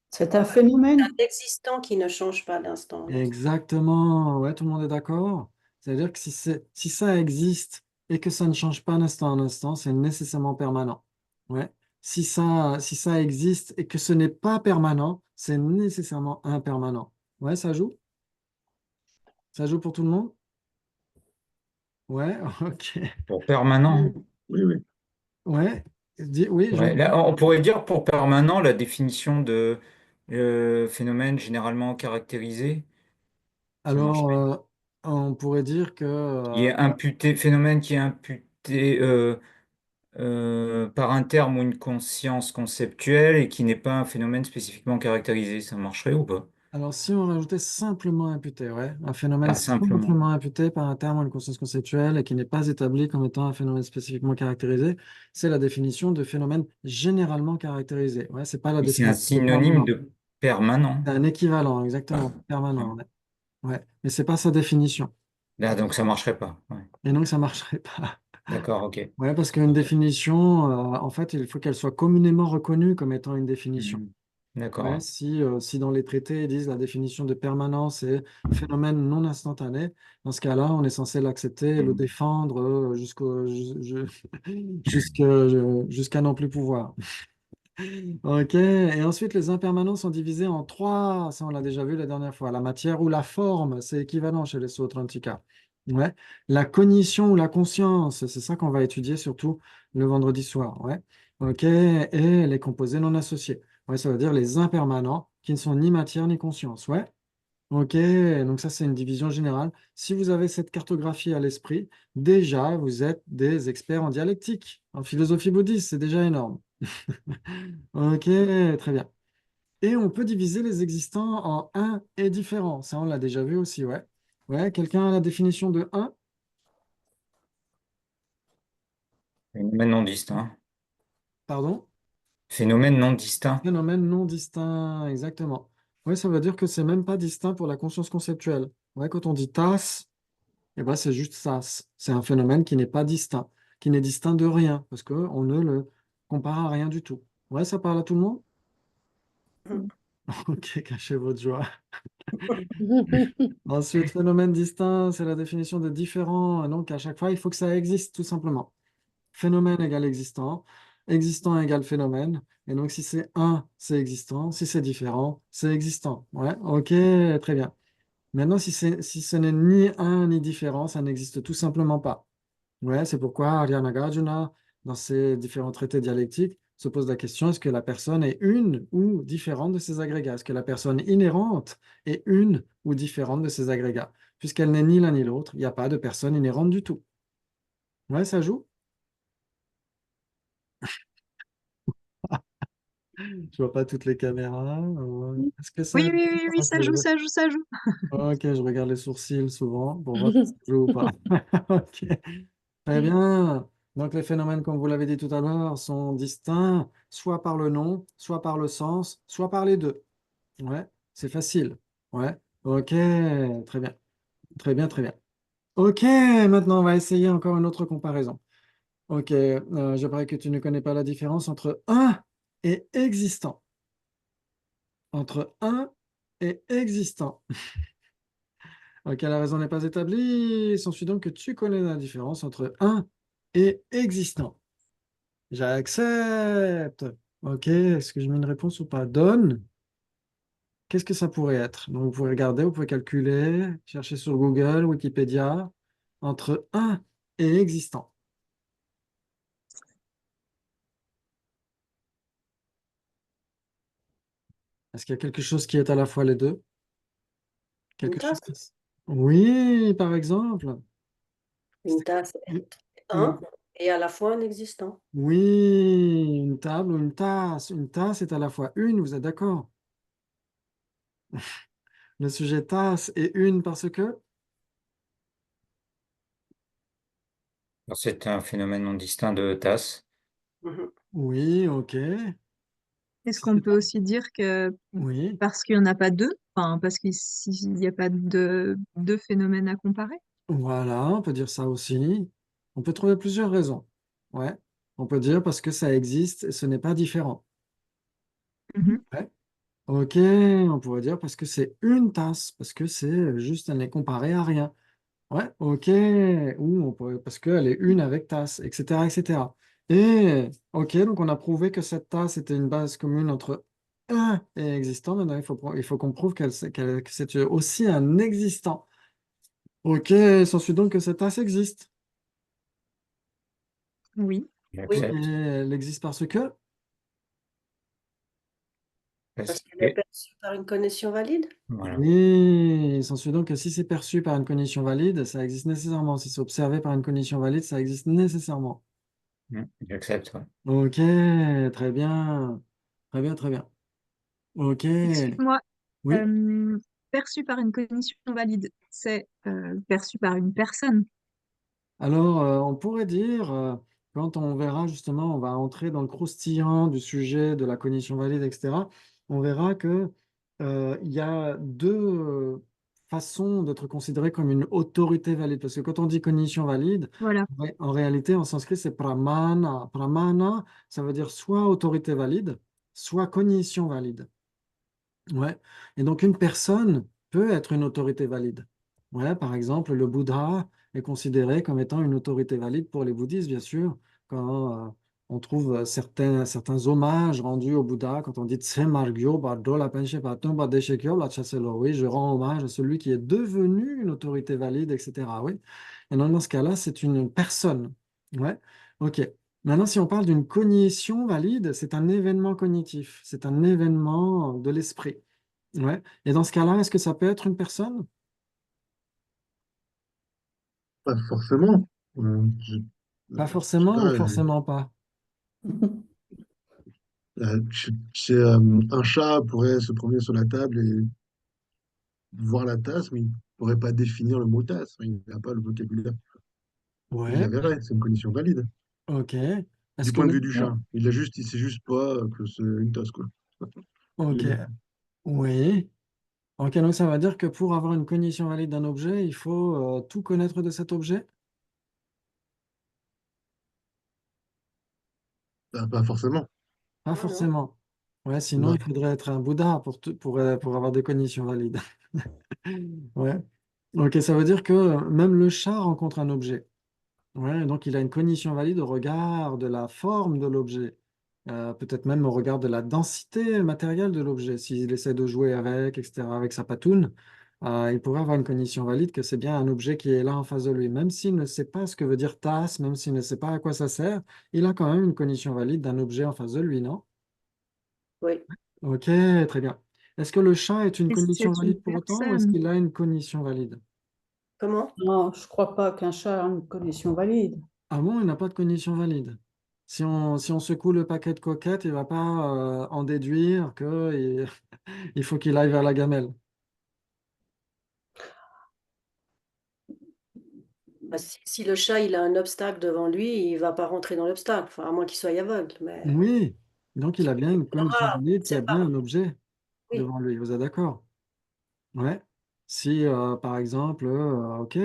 C'est un phénomène. Un existant qui ne change pas d'instant en instant. Exactement, ouais, tout le monde est d'accord. C'est-à-dire que si ça existe et que ça ne change pas d'instant en instant, c'est nécessairement permanent. Ouais. Si ça existe et que ce n'est pas permanent, c'est nécessairement impermanent. Ouais, ça joue? Ça joue pour tout le monde? Ouais, ok. Pour permanent. Oui, oui. Ouais, oui, Ouais, là, on pourrait dire pour permanent la définition de phénomène généralement caractérisé. Ça alors, marcherait. on pourrait dire que Qui est imputé, phénomène qui est imputé par un terme ou une conscience conceptuelle et qui n'est pas un phénomène spécifiquement caractérisé. Ça marcherait ou pas? alors, si on rajoutait simplement imputé, ouais, un phénomène Ah, simplement. simplement imputé par un terme ou une conscience conceptuelle et qui n'est pas établi comme étant un phénomène spécifiquement caractérisé, c'est la définition de phénomène généralement caractérisé. Ouais, c'est pas la Et c'est un définition de synonyme permanent. de permanent. C'est un équivalent, exactement, permanent. Ouais, ouais. Mais c'est pas sa définition. Là, donc ça marcherait pas. Ouais. Et donc, ça marcherait pas. D'accord, ok. Ouais, parce qu'une définition, en fait, il faut qu'elle soit communément reconnue comme étant une définition. Mhm. Ouais, D'accord. si dans les traités ils disent la définition de permanence est phénomène non instantané, dans ce cas-là, on est censé l'accepter et le Mhm. défendre jusqu'à n'en plus pouvoir. Ok, et ensuite les impermanents sont divisés en trois, ça on l'a déjà vu la dernière fois, la matière ou la forme, c'est équivalent chez les Sautrantika. Ouais. La cognition ou la conscience, c'est ça qu'on va étudier surtout le vendredi soir. Ouais. Ok, et les composés non associés. Ouais, ça veut dire les impermanents qui ne sont ni matière ni conscience. Ouais. Ok, donc ça c'est une division générale. Si vous avez cette cartographie à l'esprit, déjà vous êtes des experts en dialectique, en philosophie bouddhiste, c'est déjà énorme. Ok, très bien. Et on peut diviser les existants en un et différents. Ça, on l'a déjà vu aussi, ouais. Ouais, quelqu'un a la définition de un? Phénomène non distinct. Pardon? Phénomène non distinct. Phénomène non distinct, exactement. Oui, ça veut dire que c'est même pas distinct pour la conscience conceptuelle. Ouais, quand on dit tasse, eh ben, c'est juste ça. C'est un phénomène qui n'est pas distinct, qui n'est distinct de rien, parce qu'on ne le compare à rien du tout. Ouais, ça parle à tout le monde? Ok, cachez votre joie. Ensuite, phénomène distinct, c'est la définition de différent. Donc, à chaque fois, il faut que ça existe, tout simplement. Phénomène égale existant. Existant égale phénomène. Et donc, si c'est un, c'est existant. Si c'est différent, c'est existant. Ouais, ok, très bien. Maintenant, si ce n'est ni un ni différent, ça n'existe tout simplement pas. Ouais, c'est pourquoi Arya Nagarjuna, dans ses différents traités dialectiques, se pose la question, est-ce que la personne est une ou différente de ces agrégats? Est-ce que la personne inhérente est une ou différente de ces agrégats? Puisqu'elle n'est ni l'un ni l'autre, il n'y a pas de personne inhérente du tout. Ouais, ça joue? Je vois pas toutes les caméras. Est-ce que Oui, ça oui, oui, oui, Ok, ça joue, ça joue, ça joue. ok, je regarde les sourcils souvent pour voir si ça joue ou pas. Ok. Très bien. Donc les phénomènes, comme vous l'avez dit tout à l'heure, sont distincts soit par le nom, soit par le sens, soit par les deux. Ouais, c'est facile. Ouais. Ok, très bien. Très bien, très bien. Ok, maintenant on va essayer encore une autre comparaison. Ok, je parie que tu ne connais pas la différence entre un et existant. Entre 1 et existant. Ok, la raison n'est pas établie. Il s'ensuit donc que tu connais la différence entre 1 et existant. J'accepte. Ok, est-ce que je mets une réponse ou pas? Donne. Qu'est-ce que ça pourrait être? Donc, vous pouvez regarder, vous pouvez calculer, chercher sur Google, Wikipédia, entre 1 et existant. Est-ce qu'il y a quelque chose qui est à la fois les deux? Une Quelque chose tasse. qui... Oui, par exemple. Une tasse Une- est un et à la fois un existant. Oui, une table ou une tasse. Une tasse est à la fois une, vous êtes d'accord? Le sujet tasse est une parce que... Alors, c'est un phénomène non distinct de tasse. Mhm. Oui, ok. Est-ce Si qu'on c'est peut pas- aussi dire que Oui, parce qu'il n'y en a pas deux, enfin, parce qu'il n'y a pas de deux phénomènes à comparer? voilà, on peut dire ça aussi. On peut trouver plusieurs raisons. Ouais, on peut dire parce que ça existe et ce n'est pas différent. Mhm. Ouais. Ok, on pourrait dire parce que c'est une tasse, parce que c'est juste, elle n'est comparée à rien. Ouais, ok. Ou on pourrait, parce qu'elle est une avec tasse, etc., etc. Et, ok, donc on a prouvé que cette tasse était une base commune entre un et existant. Maintenant, il faut qu'on prouve que c'est aussi un existant. Ok, il s'ensuit donc que cette tasse existe. Oui. Oui, Ok, J'accepte. elle existe parce que, parce Parce qu'elle est que- perçue par une connexion valide. Voilà. oui, il s'ensuit donc que si c'est perçu par une cognition valide, ça existe nécessairement. Si c'est observé par une cognition valide, ça existe nécessairement. J'accepte, ouais. Ok, très bien. Très bien, très bien. Ok, Excuse-moi, oui. euh, perçu par une cognition valide, c'est perçu par une personne. Alors, on pourrait dire, quand on verra justement, on va entrer dans le croustillant du sujet de la cognition valide, etc., on verra que il y a deux façons d'être considéré comme une autorité valide. Parce que quand on dit cognition valide, Voilà. en réalité, en sanskrit, c'est pramana. Pramana, ça veut dire soit autorité valide, soit cognition valide. Ouais. Et donc, une personne peut être une autorité valide. Ouais, par exemple, le Bouddha est considéré comme étant une autorité valide pour les bouddhistes, bien sûr. Quand on trouve certains hommages rendus au Bouddha, quand on dit Tse Margyo Bardo La Panche Paton Bade Shekyo La Chaselo, oui, je rends hommage à celui qui est devenu une autorité valide, etc. Oui. Et donc, dans ce cas-là, c'est une personne. Ouais. OK. Maintenant, si on parle d'une cognition valide, c'est un événement cognitif, c'est un événement de l'esprit. Ouais. Et dans ce cas-là, est-ce que ça peut être une personne? Pas forcément. Pas Je sais forcément ou pas, forcément pas? un chat pourrait se promener sur la table et voir la tasse, mais il ne pourrait pas définir le mot tasse. Il n'a pas le vocabulaire. Il la Ouais, verrait, c'est une condition valide. ok. Est-ce Du que point de le... vue du chat. Il sait juste pas que c'est une tasse, quoi. Ok, Il- oui. Ok, donc ça veut dire que pour avoir une cognition valide d'un objet, il faut tout connaître de cet objet? Pas forcément. Pas Non, non. forcément. Ouais, sinon Bah, il faudrait être un Bouddha pour avoir des cognitions valides. Ouais. Ok, ça veut dire que même le chat rencontre un objet. Ouais, donc il a une cognition valide au regard de la forme de l'objet, peut-être même au regard de la densité matérielle de l'objet. S'il essaie de jouer avec, etc., avec sa patoune, il pourrait avoir une cognition valide que c'est bien un objet qui est là en face de lui. Même s'il ne sait pas ce que veut dire tasse, même s'il ne sait pas à quoi ça sert, il a quand même une cognition valide d'un objet en face de lui, non? Oui. Ok, très bien. Est-ce que le chat est une Et cognition c'est une valide pour autant ou est-ce personne. qu'il a une cognition valide? Comment? Non, je crois pas qu'un chat a une condition valide. Ah bon, il n'a pas de cognition valide. Si on secoue le paquet de coquettes, il ne va pas en déduire qu'il il faut qu'il aille vers la gamelle. Bah, si le chat il a un obstacle devant lui, il va pas rentrer dans l'obstacle, enfin, à moins qu'il soit aveugle. Mais Oui, donc il a bien une cognition ah, valide qui a c'est bien pas. un objet Oui, devant lui. Vous êtes d'accord? Ouais. Si, par exemple, ok.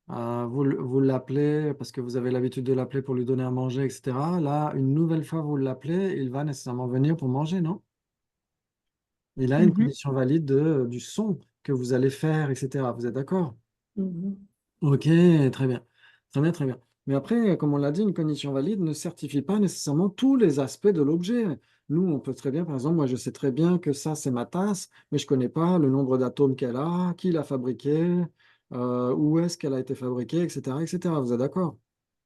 Vous l'appelez parce que vous avez l'habitude de l'appeler pour lui donner à manger, etc. Là, une nouvelle fois, vous l'appelez, il va nécessairement venir pour manger, non? Il a une Mhm. condition valide du son que vous allez faire, etc. Vous êtes d'accord? Mhm. Ok, très bien. Très bien, très bien. Mais après, comme on l'a dit, une condition valide ne certifie pas nécessairement tous les aspects de l'objet. Nous, on peut très bien, par exemple, moi, je sais très bien que ça, c'est ma tasse, mais je ne connais pas le nombre d'atomes qu'elle a, qui l'a fabriquée, où est-ce qu'elle a été fabriquée, etc., etc. Vous êtes d'accord?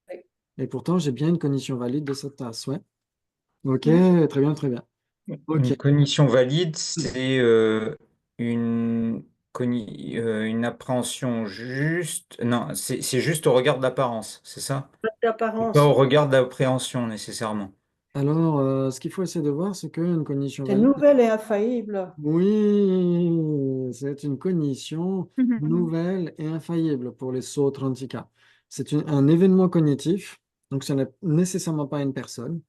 Oui. Et pourtant, j'ai bien une condition valide de cette tasse, ouais. Ok, Mm. très bien, très bien. Ok. Une cognition valide, c'est une appréhension juste. Non, c'est juste au regard de l'apparence, c'est ça? Et pas D'apparence. au regard de l'appréhension nécessairement. Alors, ce qu'il faut essayer de voir, c'est qu'une cognition C'est valide, nouvelle et infaillible. oui, c'est une cognition Mhm. nouvelle et infaillible pour les sauts 30K. C'est un événement cognitif, donc ce n'est nécessairement pas une personne.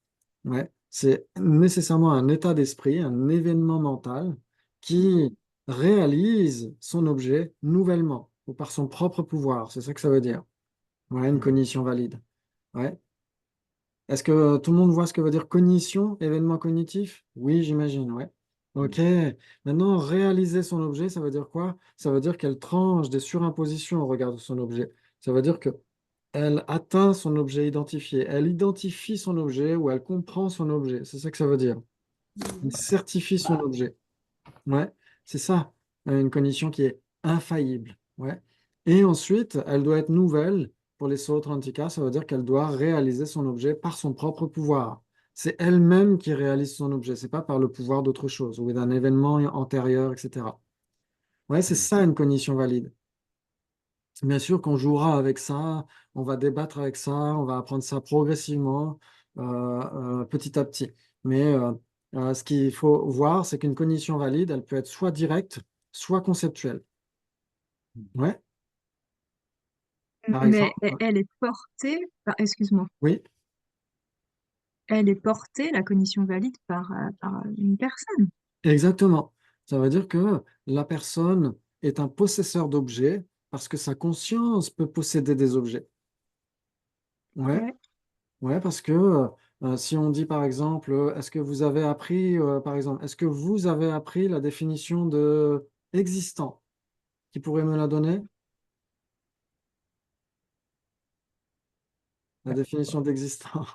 Ouais, c'est nécessairement un état d'esprit, un événement mental qui réalise son objet nouvellement ou par son propre pouvoir. C'est ça que ça veut dire. Ouais, une Hmm. cognition valide. Ouais. Est-ce que tout le monde voit ce que veut dire cognition, événement cognitif? Oui, j'imagine, ouais. Ok. Maintenant, réaliser son objet, ça veut dire quoi? Ça veut dire qu'elle tranche des surimpositions au regard de son objet. Ça veut dire que elle atteint son objet identifié. Elle identifie son objet ou elle comprend son objet. C'est ça que ça veut dire. Elle certifie son objet. Ouais, c'est ça, une cognition qui est infaillible. Ouais. Et ensuite, elle doit être nouvelle pour les Sootrantika, ça veut dire qu'elle doit réaliser son objet par son propre pouvoir. C'est elle-même qui réalise son objet, c'est pas par le pouvoir d'autre chose ou d'un événement antérieur, etc. Ouais, c'est ça une cognition valide. Bien sûr qu'on jouera avec ça, on va débattre avec ça, on va apprendre ça progressivement, petit à petit. Mais ce qu'il faut voir, c'est qu'une cognition valide, elle peut être soit directe, soit conceptuelle. Ouais, par Mais exemple, elle est portée, excuse-moi, oui, elle est portée, la cognition valide, par une personne. exactement. Ça veut dire que la personne est un possesseur d'objets parce que sa conscience peut posséder des objets. Ouais. Ouais. Ouais, parce que si on dit par exemple, est-ce que vous avez appris, par exemple, est-ce que vous avez appris la définition de existant? Qui pourrait me la donner? La définition d'existant.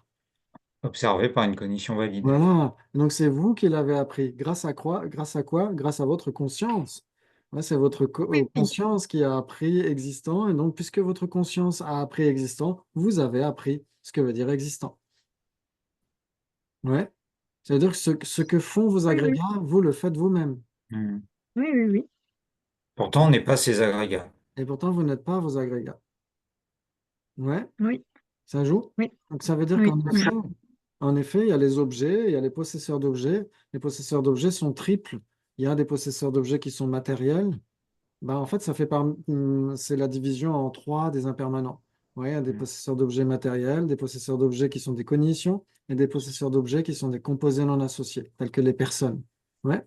Observé par une cognition valide. Voilà. Donc c'est vous qui l'avez appris. Grâce à quoi? Grâce à quoi? Grâce à votre conscience. Ouais, c'est votre Oui. conscience qui a appris existant. Et donc, puisque votre conscience a appris existant, vous avez appris ce que veut dire existant. Ouais. C'est-à-dire que ce que font vos Oui, oui, agrégats, vous le faites vous-même. Hmm. oui, oui, oui. Pourtant, on n'est pas ces agrégats. Et pourtant, vous n'êtes pas vos agrégats. Ouais, Oui, ça joue. oui, Donc ça veut dire oui, oui. en effet, il y a les objets, il y a les possesseurs d'objets. Les possesseurs d'objets sont triples. Il y a des possesseurs d'objets qui sont matériels. Ben, en fait, c'est la division en trois des impermanents. Ouais, il y a des Hmm. possesseurs d'objets matériels, des possesseurs d'objets qui sont des cognitions et des possesseurs d'objets qui sont des composés non associés, tels que les personnes. Ouais.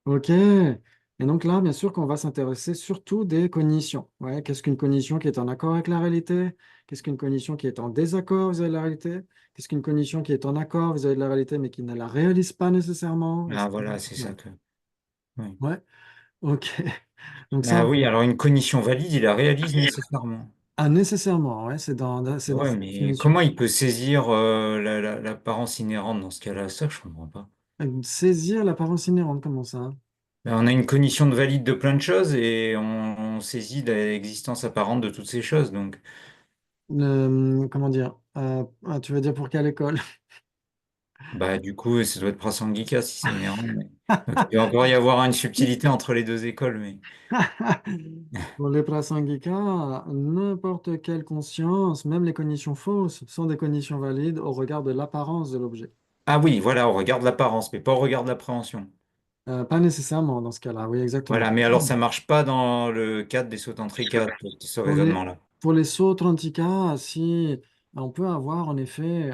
Ok. Et donc là, bien sûr qu'on va s'intéresser surtout des cognitions. Ouais, qu'est-ce qu'une cognition qui est en accord avec la réalité? Qu'est-ce qu'une cognition qui est en désaccord vis-à-vis de la réalité? Qu'est-ce qu'une cognition qui est en accord vis-à-vis de la réalité mais qui ne la réalise pas nécessairement, Ah etc. voilà, c'est Ouais. ça que. Oui. Ouais. Ok. Donc Ah ça, oui, alors une cognition valide, il la réalise nécessairement. ah, nécessairement, ouais, c'est dans Ouais, sa mais définition. comment il peut saisir l'apparence inhérente dans ce cas-là? Ça, je comprends pas. Saisir l'apparence inhérente, comment ça? Hein? Ben, on a une cognition de valide de plein de choses et on saisit l'existence apparente de toutes ces choses. Donc, Comment dire? Tu veux dire pour quelle école? bah, du coup, ça doit être Prasangika si c'est inhérent. Donc, il doit encore y avoir une subtilité entre les deux écoles. Mais... Pour les prasangika, n'importe quelle conscience, même les cognitions fausses, sont des cognitions valides au regard de l'apparence de l'objet. Ah oui, voilà, on regarde l'apparence, mais pas on regarde l'appréhension. Pas nécessairement dans ce cas-là, oui, Voilà, exactement. mais alors ça marche pas dans le cadre des sautantricas, ce Pour les, raisonnement-là. pour les Sautrantika, si on peut avoir en effet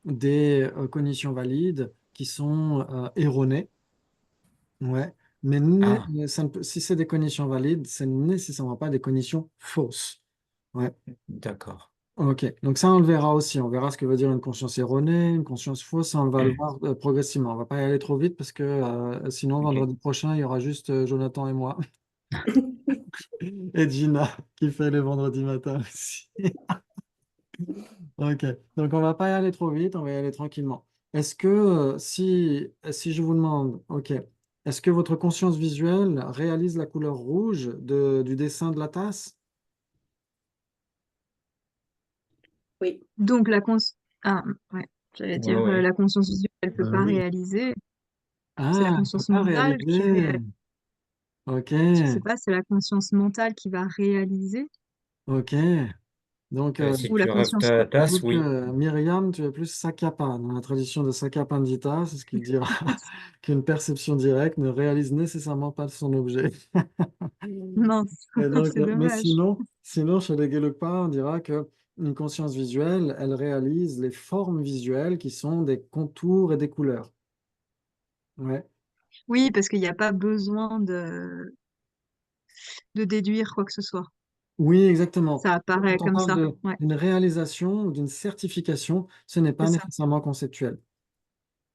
des cognitions valides qui sont erronées, ouais, Ah, mais si c'est des cognitions valides, c'est nécessairement pas des cognitions fausses. Ouais. d'accord. Ok, donc ça on le verra aussi. On verra ce que veut dire une conscience erronée, une conscience fausse. Ça, on va le Hmm, voir progressivement. On va pas y aller trop vite parce que sinon ok. vendredi prochain il y aura juste Jonathan et moi et Gina qui fait les vendredis matins aussi. Ok, donc on va pas y aller trop vite, on va y aller tranquillement. Est-ce que si je vous demande, ok, est-ce que votre conscience visuelle réalise la couleur rouge du dessin de la tasse? Oui, Donc ah, ouais, j'allais Ouais, dire ouais. la conscience visuelle, elle peut Ben pas oui. réaliser. C'est la Ah, elle peut conscience pas mentale qui réaliser. réalise. Ok, Je sais pas, c'est la conscience mentale qui va réaliser ok. Donc, Si ou la tu rêves conscience. ta tasse, donc, oui. Myriam, tu es plus Sakapa. Dans la tradition de Sakya Pandita, c'est ce qu'il dira qu'une perception directe ne réalise nécessairement pas son objet. Mince, Et donc, c'est mais dommage. sinon, chez les Gelugpa, on dira que une conscience visuelle, elle réalise les formes visuelles qui sont des contours et des couleurs. Ouais. Oui, parce qu'il n'y a pas besoin de déduire quoi que ce soit. Oui, exactement. Ça apparaît Quand on comme parle ça. Ouais, d'une réalisation ou d'une certification, ce n'est c'est pas ça. nécessairement conceptuel.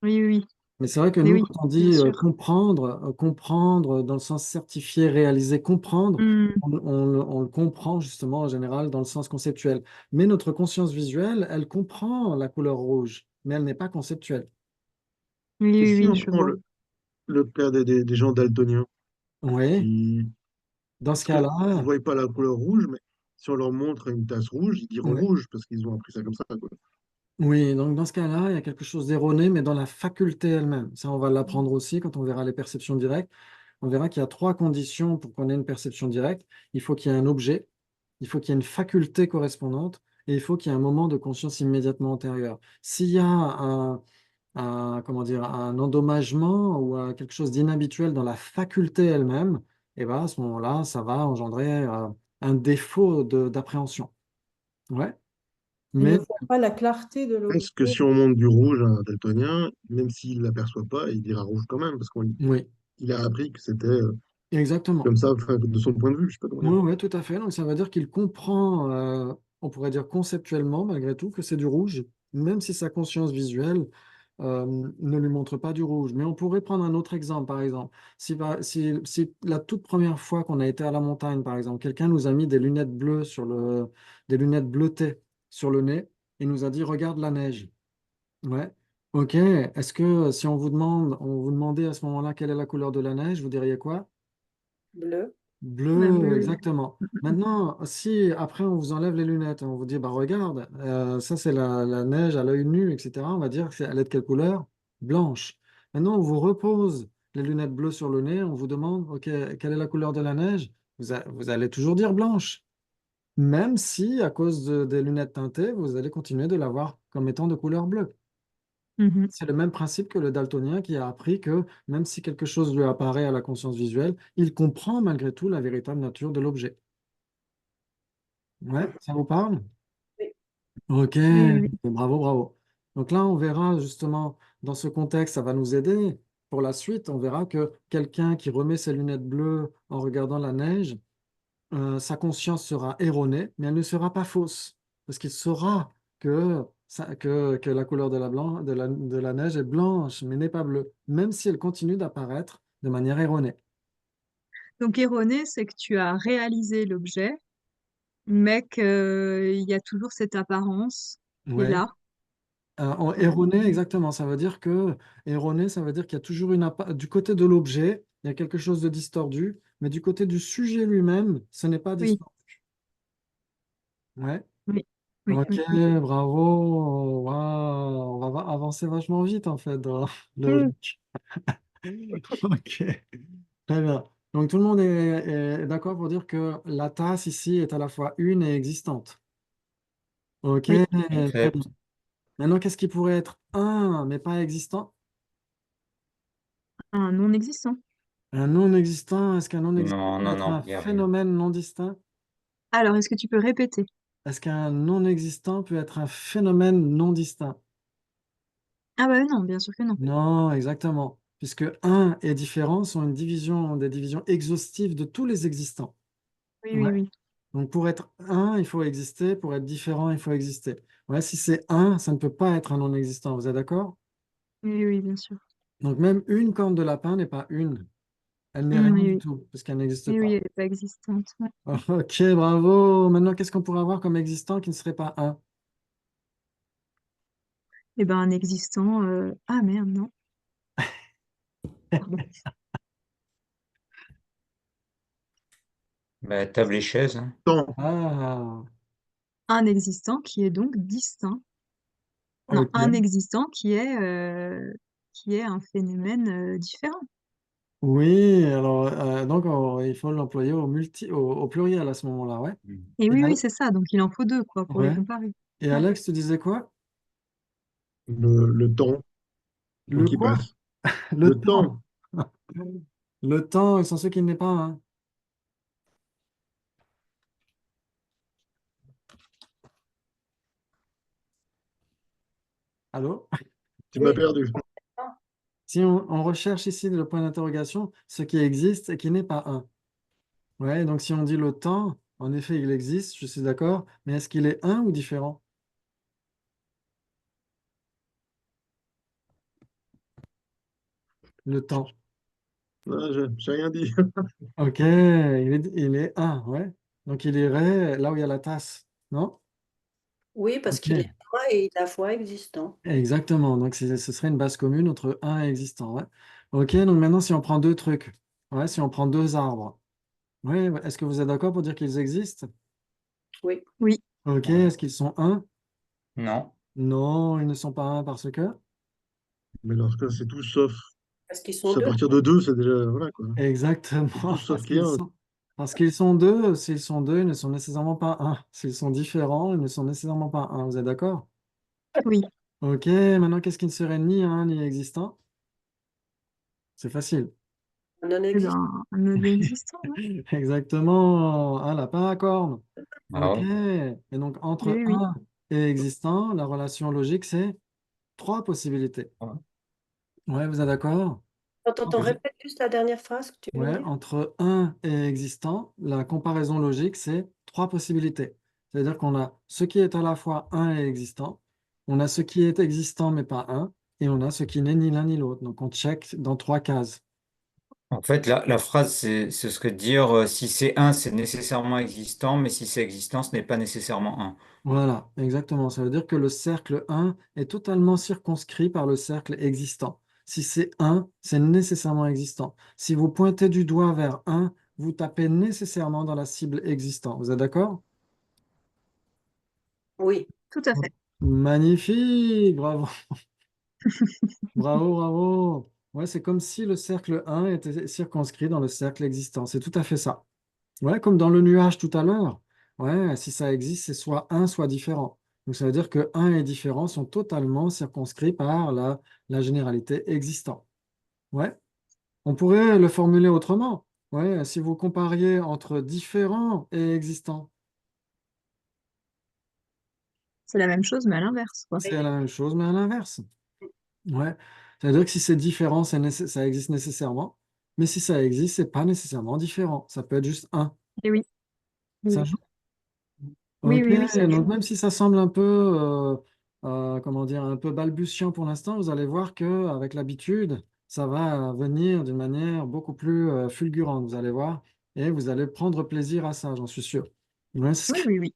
Oui, oui, oui. Mais c'est vrai que Mais nous, oui, quand on bien dit sûr. comprendre dans le sens certifié, réaliser, comprendre, Hmm. on le comprend justement en général dans le sens conceptuel. Mais notre conscience visuelle, elle comprend la couleur rouge, mais elle n'est pas conceptuelle. Oui, Et oui, si oui, on je prend vois. le cas des gens daltoniens Oui, qui, dans ce parce qu'ils ne cas-là, voient pas la couleur rouge, mais si on leur montre une tasse rouge, ils diront oui. rouge parce qu'ils ont appris ça comme ça, quoi. Oui, donc dans ce cas-là, il y a quelque chose d'erroné, mais dans la faculté elle-même. Ça, on va l'apprendre aussi quand on verra les perceptions directes. On verra qu'il y a trois conditions pour qu'on ait une perception directe. Il faut qu'il y ait un objet, il faut qu'il y ait une faculté correspondante, et il faut qu'il y ait un moment de conscience immédiatement antérieur. S'il y a comment dire, un endommagement ou quelque chose d'inhabituel dans la faculté elle-même, et ben à ce moment-là, ça va engendrer un défaut d'appréhension. Ouais. Il ne Mais voit pas la clarté de Est-ce que l'objet. si on montre du rouge à un daltonien, même s'il ne l'aperçoit pas, il dira rouge quand même, parce oui, qu'il a appris que c'était exactement. comme ça, enfin, de son point de vue, je sais pas comment dire. Oui, oui, tout à fait. Donc, ça veut dire qu'il comprend, on pourrait dire conceptuellement, malgré tout, que c'est du rouge, même si sa conscience visuelle ne lui montre pas du rouge. Mais on pourrait prendre un autre exemple, par exemple. Si la toute première fois qu'on a été à la montagne, par exemple, quelqu'un nous a mis des lunettes bleues des lunettes bleutées sur le nez et nous a dit, regarde la neige. Ouais. Ok. Est-ce que si on vous demandait à ce moment-là quelle est la couleur de la neige, vous diriez quoi? bleu. La Bleu, bleue. exactement. Maintenant, si après on vous enlève les lunettes, on vous dit, bah regarde, ça c'est la neige à l'œil nu, etc. On va dire que elle est de quelle couleur? Blanche. Maintenant, on vous repose les lunettes bleues sur le nez, on vous demande, ok, quelle est la couleur de la neige? Vous allez toujours dire blanche, même si à cause des lunettes teintées, vous allez continuer de la voir comme étant de couleur bleue. Mhm. C'est le même principe que le daltonien qui a appris que même si quelque chose lui apparaît à la conscience visuelle, il comprend malgré tout la véritable nature de l'objet. Ouais, Mhm. ça vous parle? Oui. Ok, Oui, oui, oui. bravo, bravo. Donc là, on verra justement, dans ce contexte, ça va nous aider. Pour la suite, on verra que quelqu'un qui remet ses lunettes bleues en regardant la neige, sa conscience sera erronée, mais elle ne sera pas fausse, parce qu'il saura que la couleur de la neige est blanche, mais n'est pas bleue, même si elle continue d'apparaître de manière erronée. Donc erroné, c'est que tu as réalisé l'objet, mais qu'il y a toujours cette apparence qui est Ouais. là. Erroné, exactement. Ça veut dire que erroné, ça veut dire qu'il y a toujours du côté de l'objet, il y a quelque chose de distordu, mais du côté du sujet lui-même, ce n'est pas Oui, distordu. Ouais. oui, oui, Ok, oui, oui. bravo. Waouh, on va avancer vachement vite en fait dans le Mm. logique. Ok, très bien. Donc tout le monde est d'accord pour dire que la tasse ici est à la fois une et existante. Ok, Oui, très bien. J'accepte. Maintenant, qu'est-ce qui pourrait être un mais pas existant? un non existant. Un non existant, est-ce qu'un non existant Non, peut non, être non, un il n'y a rien. phénomène non distinct? Alors, est-ce que tu peux répéter? Est-ce qu'un non existant peut être un phénomène non distinct? Ah bah non, bien sûr que non. Non, exactement. puisque un et différent sont des divisions exhaustives de tous les existants. Oui, Ouais. oui, oui. Donc pour être un, il faut exister, pour être différent, il faut exister. Ouais, si c'est un, ça ne peut pas être un non-existant, vous êtes d'accord? Oui, oui, bien sûr. Donc même une corne de lapin n'est pas une. Elle n'est rien Oui, du oui. tout, puisqu'elle n'existe Oui, oui, pas. elle n'est pas existante. Ouais. Ok, bravo. Maintenant, qu'est-ce qu'on pourrait avoir comme existant qui ne serait pas un? Eh ben, un existant. Ah merde, non. Pardon. Bah, table et chaise, hein. Temps. Ah, Un existant qui est donc distinct. Non, un ok. existant qui est un phénomène différent. Oui, alors donc il faut l'employer au pluriel à ce moment-là, ouais. Et Et, oui, oui, c'est ça. Donc il en faut deux, quoi, pour les ouais. comparer. Et Ouais. Alex, tu disais quoi? Le temps. Le temps Le qui quoi? passe. Le Le temps. temps. Le temps, et sans ce qui n'est pas un. Allô? Tu m'as Oui, perdu. Si on recherche ici le point d'interrogation, ce qui existe et qui n'est pas un. Ouais, donc si on dit le temps, en effet, il existe, je suis d'accord, mais est-ce qu'il est un ou différent? Le temps. Ah, j'ai rien dit. Ok, il est un, ouais. Donc il irait là où il y a la tasse, non? oui, parce qu'il est Ok, un et la fois existant. exactement. Donc ce serait une base commune entre un et existant, ouais. Ok, donc maintenant si on prend deux trucs, ouais, si on prend deux arbres, ouais, est-ce que vous êtes d'accord pour dire qu'ils existent? Oui, Oui, Ok, Ouais. est-ce qu'ils sont un? Non. Non, ils ne sont pas un parce que. Mais lorsque c'est tout sauf. parce qu'ils sont À deux. partir de deux, c'est déjà. Voilà quoi. C'est Exactement, tout sauf qu'il y a un. parce qu'ils sont deux. S'ils sont deux, ils ne sont nécessairement pas un. S'ils sont différents, ils ne sont nécessairement pas un. Vous êtes d'accord? oui. Ok, maintenant qu'est-ce qui ne serait ni un ni existant? C'est facile. Non Eh existant. ben, un non existant. Ouais. Exactement, un lapin à cornes. Ah Ok, ouais. et donc Oui, entre oui, oui. un et existant, la relation logique, c'est trois possibilités. Ouais. Ouais, vous êtes d'accord? Attends, répète juste la dernière phrase que tu viens de Ouais, dire. entre un et existant, la comparaison logique, c'est trois possibilités. C'est-à-dire qu'on a ce qui est à la fois un et existant, on a ce qui est existant mais pas un, et on a ce qui n'est ni l'un ni l'autre. Donc on check dans trois cases. En fait, la phrase, ce serait de dire si c'est un, c'est nécessairement existant, mais si c'est existant, ce n'est pas nécessairement un. Voilà, exactement. Ça veut dire que le cercle un est totalement circonscrit par le cercle existant. Si c'est un, c'est nécessairement existant. Si vous pointez du doigt vers un, vous tapez nécessairement dans la cible existant. Vous êtes d'accord? Oui, Tout à fait. Magnifique, bravo. Bravo, bravo. Ouais, c'est comme si le cercle un était circonscrit dans le cercle existant. C'est tout à fait ça. Ouais, comme dans le nuage tout à l'heure. Ouais, si ça existe, c'est soit un, soit différent. Donc ça veut dire que un et différent sont totalement circonscrits par la généralité existant. Ouais, on pourrait le formuler autrement. Ouais, si vous compariez entre différent et existant, C'est la même chose, mais à l'inverse, quoi. c'est la même chose, mais à l'inverse. Ouais, c'est-à-dire que si c'est différent, ça existe nécessairement, mais si ça existe, c'est pas nécessairement différent. Ça peut être juste un. Et oui, Ça oui, joue. oui, Ok, oui, oui, ça donc joue. même si ça semble un peu, comment dire, un peu balbutiant pour l'instant, vous allez voir que avec l'habitude, ça va venir d'une manière beaucoup plus fulgurante. Vous allez voir, et vous allez prendre plaisir à ça, j'en suis sûr. Ouais, Oui, oui, oui.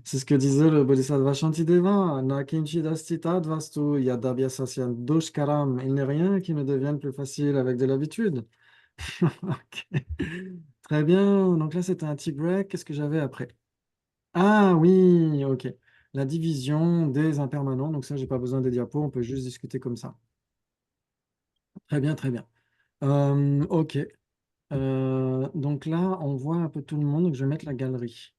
c'est ce que disait le Bodhisattva Shantideva. Na kinchid asti tadvastu yadabhyasasya dushkaram. Il n'est rien qui ne devienne plus facile avec de l'habitude. Ok. Très bien. Donc là, c'était un tea break. Qu'est-ce que j'avais après? Ah oui, ok. La division des impermanents. Donc ça, j'ai pas besoin des diapos. On peut juste discuter comme ça. Très bien, très bien. Ok. Donc là, on voit un peu tout le monde. Donc je vais mettre la galerie.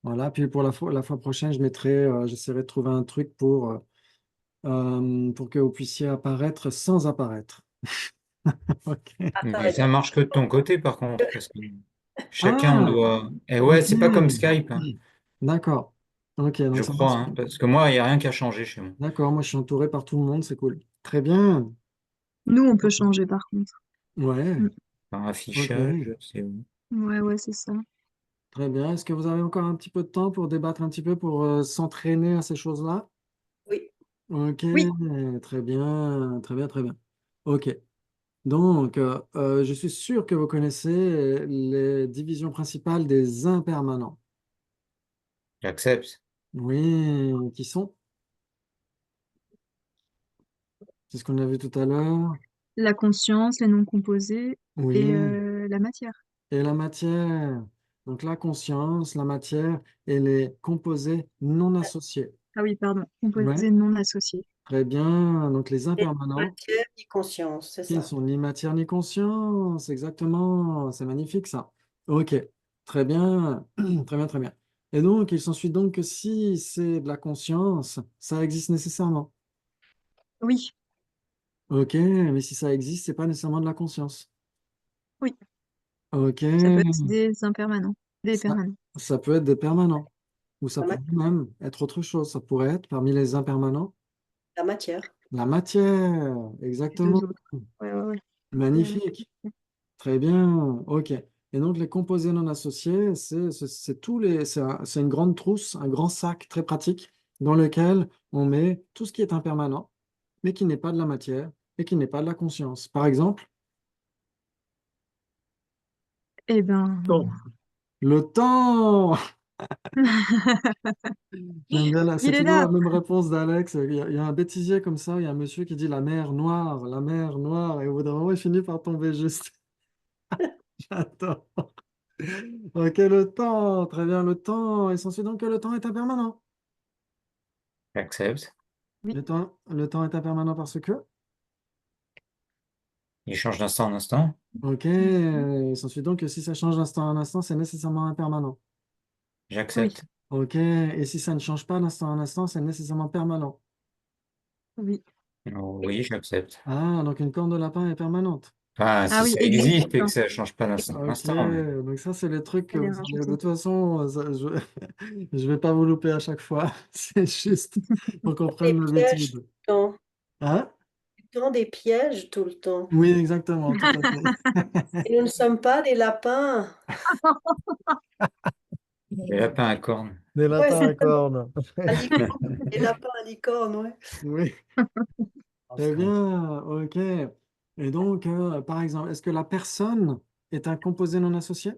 Voilà. Puis pour la fois prochaine, j'essaierai de trouver un truc pour que vous puissiez apparaître sans apparaître. Ok. Mais apparaître. ça marche que de ton côté, par contre, parce que chacun, on Ah, doit. Et ouais, ok. c'est pas comme Skype, hein, D'accord. Ok, je donc ça crois, marche. hein, parce que moi, il n'y a rien qui a changé chez moi. D'accord, moi je suis entouré par tout le monde, c'est cool. Très bien. Nous, on peut changer par contre. Ouais, Mm. Par ok, affichage, c'est où? Ouais, c'est ça. très bien. Est-ce que vous avez encore un petit peu de temps pour débattre un petit peu, pour s'entraîner à ces choses-là? Oui. Ok, Oui, très bien, très bien, très bien. Ok, donc je suis sûr que vous connaissez les divisions principales des impermanents. J'accepte. Oui, qui sont? C'est ce qu'on a vu tout à l'heure. la conscience, les noms composés et Oui, la matière. et la matière. Donc la conscience, la matière et les composés non associés. Ah oui, pardon, Ouais, composés non associés. très bien. Donc les Ni impermanents, matière, ni conscience, c'est qui ne ça. sont ni matière ni conscience. Exactement. C'est magnifique ça. Ok, très bien. Très bien, très bien. Et donc, il s'ensuit donc que si c'est de la conscience, ça existe nécessairement. Oui, Ok, mais si ça existe, c'est pas nécessairement de la conscience. oui, Ok, ça peut être des impermanents, des ça, permanents. ça peut être des permanents. Ou ça La, pourrait ma- même être autre chose. Ça pourrait être, parmi les impermanents, la matière. la matière. Les deux Exactement. autres. Ouais, ouais, ouais. La matière. Magnifique. Très bien. OK. Et donc, les composés non associés, c'est tous les, c'est une grande trousse, un grand sac très pratique dans lequel on met tout ce qui est impermanent, mais qui n'est pas de la matière et qui n'est pas de la conscience. Par exemple, Eh ben, Temps. le temps. J'aime bien, c'est il est toujours la là. même réponse d'Alex. Il y a un bêtisier comme ça, il y a un monsieur qui dit la mer noire, et au bout d'un moment, il finit par tomber juste. J'adore. Ok, le temps, très bien, le temps. Et s'ensuit donc que le temps est impermanent. J'accepte. Oui, Le temps est impermanent parce que. Il change d'instant en instant. Ok, mhm, il s'ensuit donc que si ça change d'instant en instant, c'est nécessairement impermanent. oui, J'accepte. Ok, et si ça ne change pas d'instant en instant, c'est nécessairement permanent. oui. Oui, j'accepte. Ah, donc une corne de lapin est permanente. Enfin, Ah si oui, ça existe et que existant. ça change pas d'instant en Ok, instant, mais donc ça, c'est les trucs que Elle est vous allez. De rajoutée. toute façon, je vais pas vous louper à chaque fois. C'est juste pour qu'on Des prenne pièges l'habitude. tout Hein? le temps, des pièges tout le temps. Oui, exactement, tout à fait. Et nous ne sommes pas des lapins. les lapins à cornes. Des Ouais, lapins à cornes. à licorne. Des lapins à licorne, ouais. Oui, très bien, ok. Et donc, par exemple, est-ce que la personne est un composé non associé?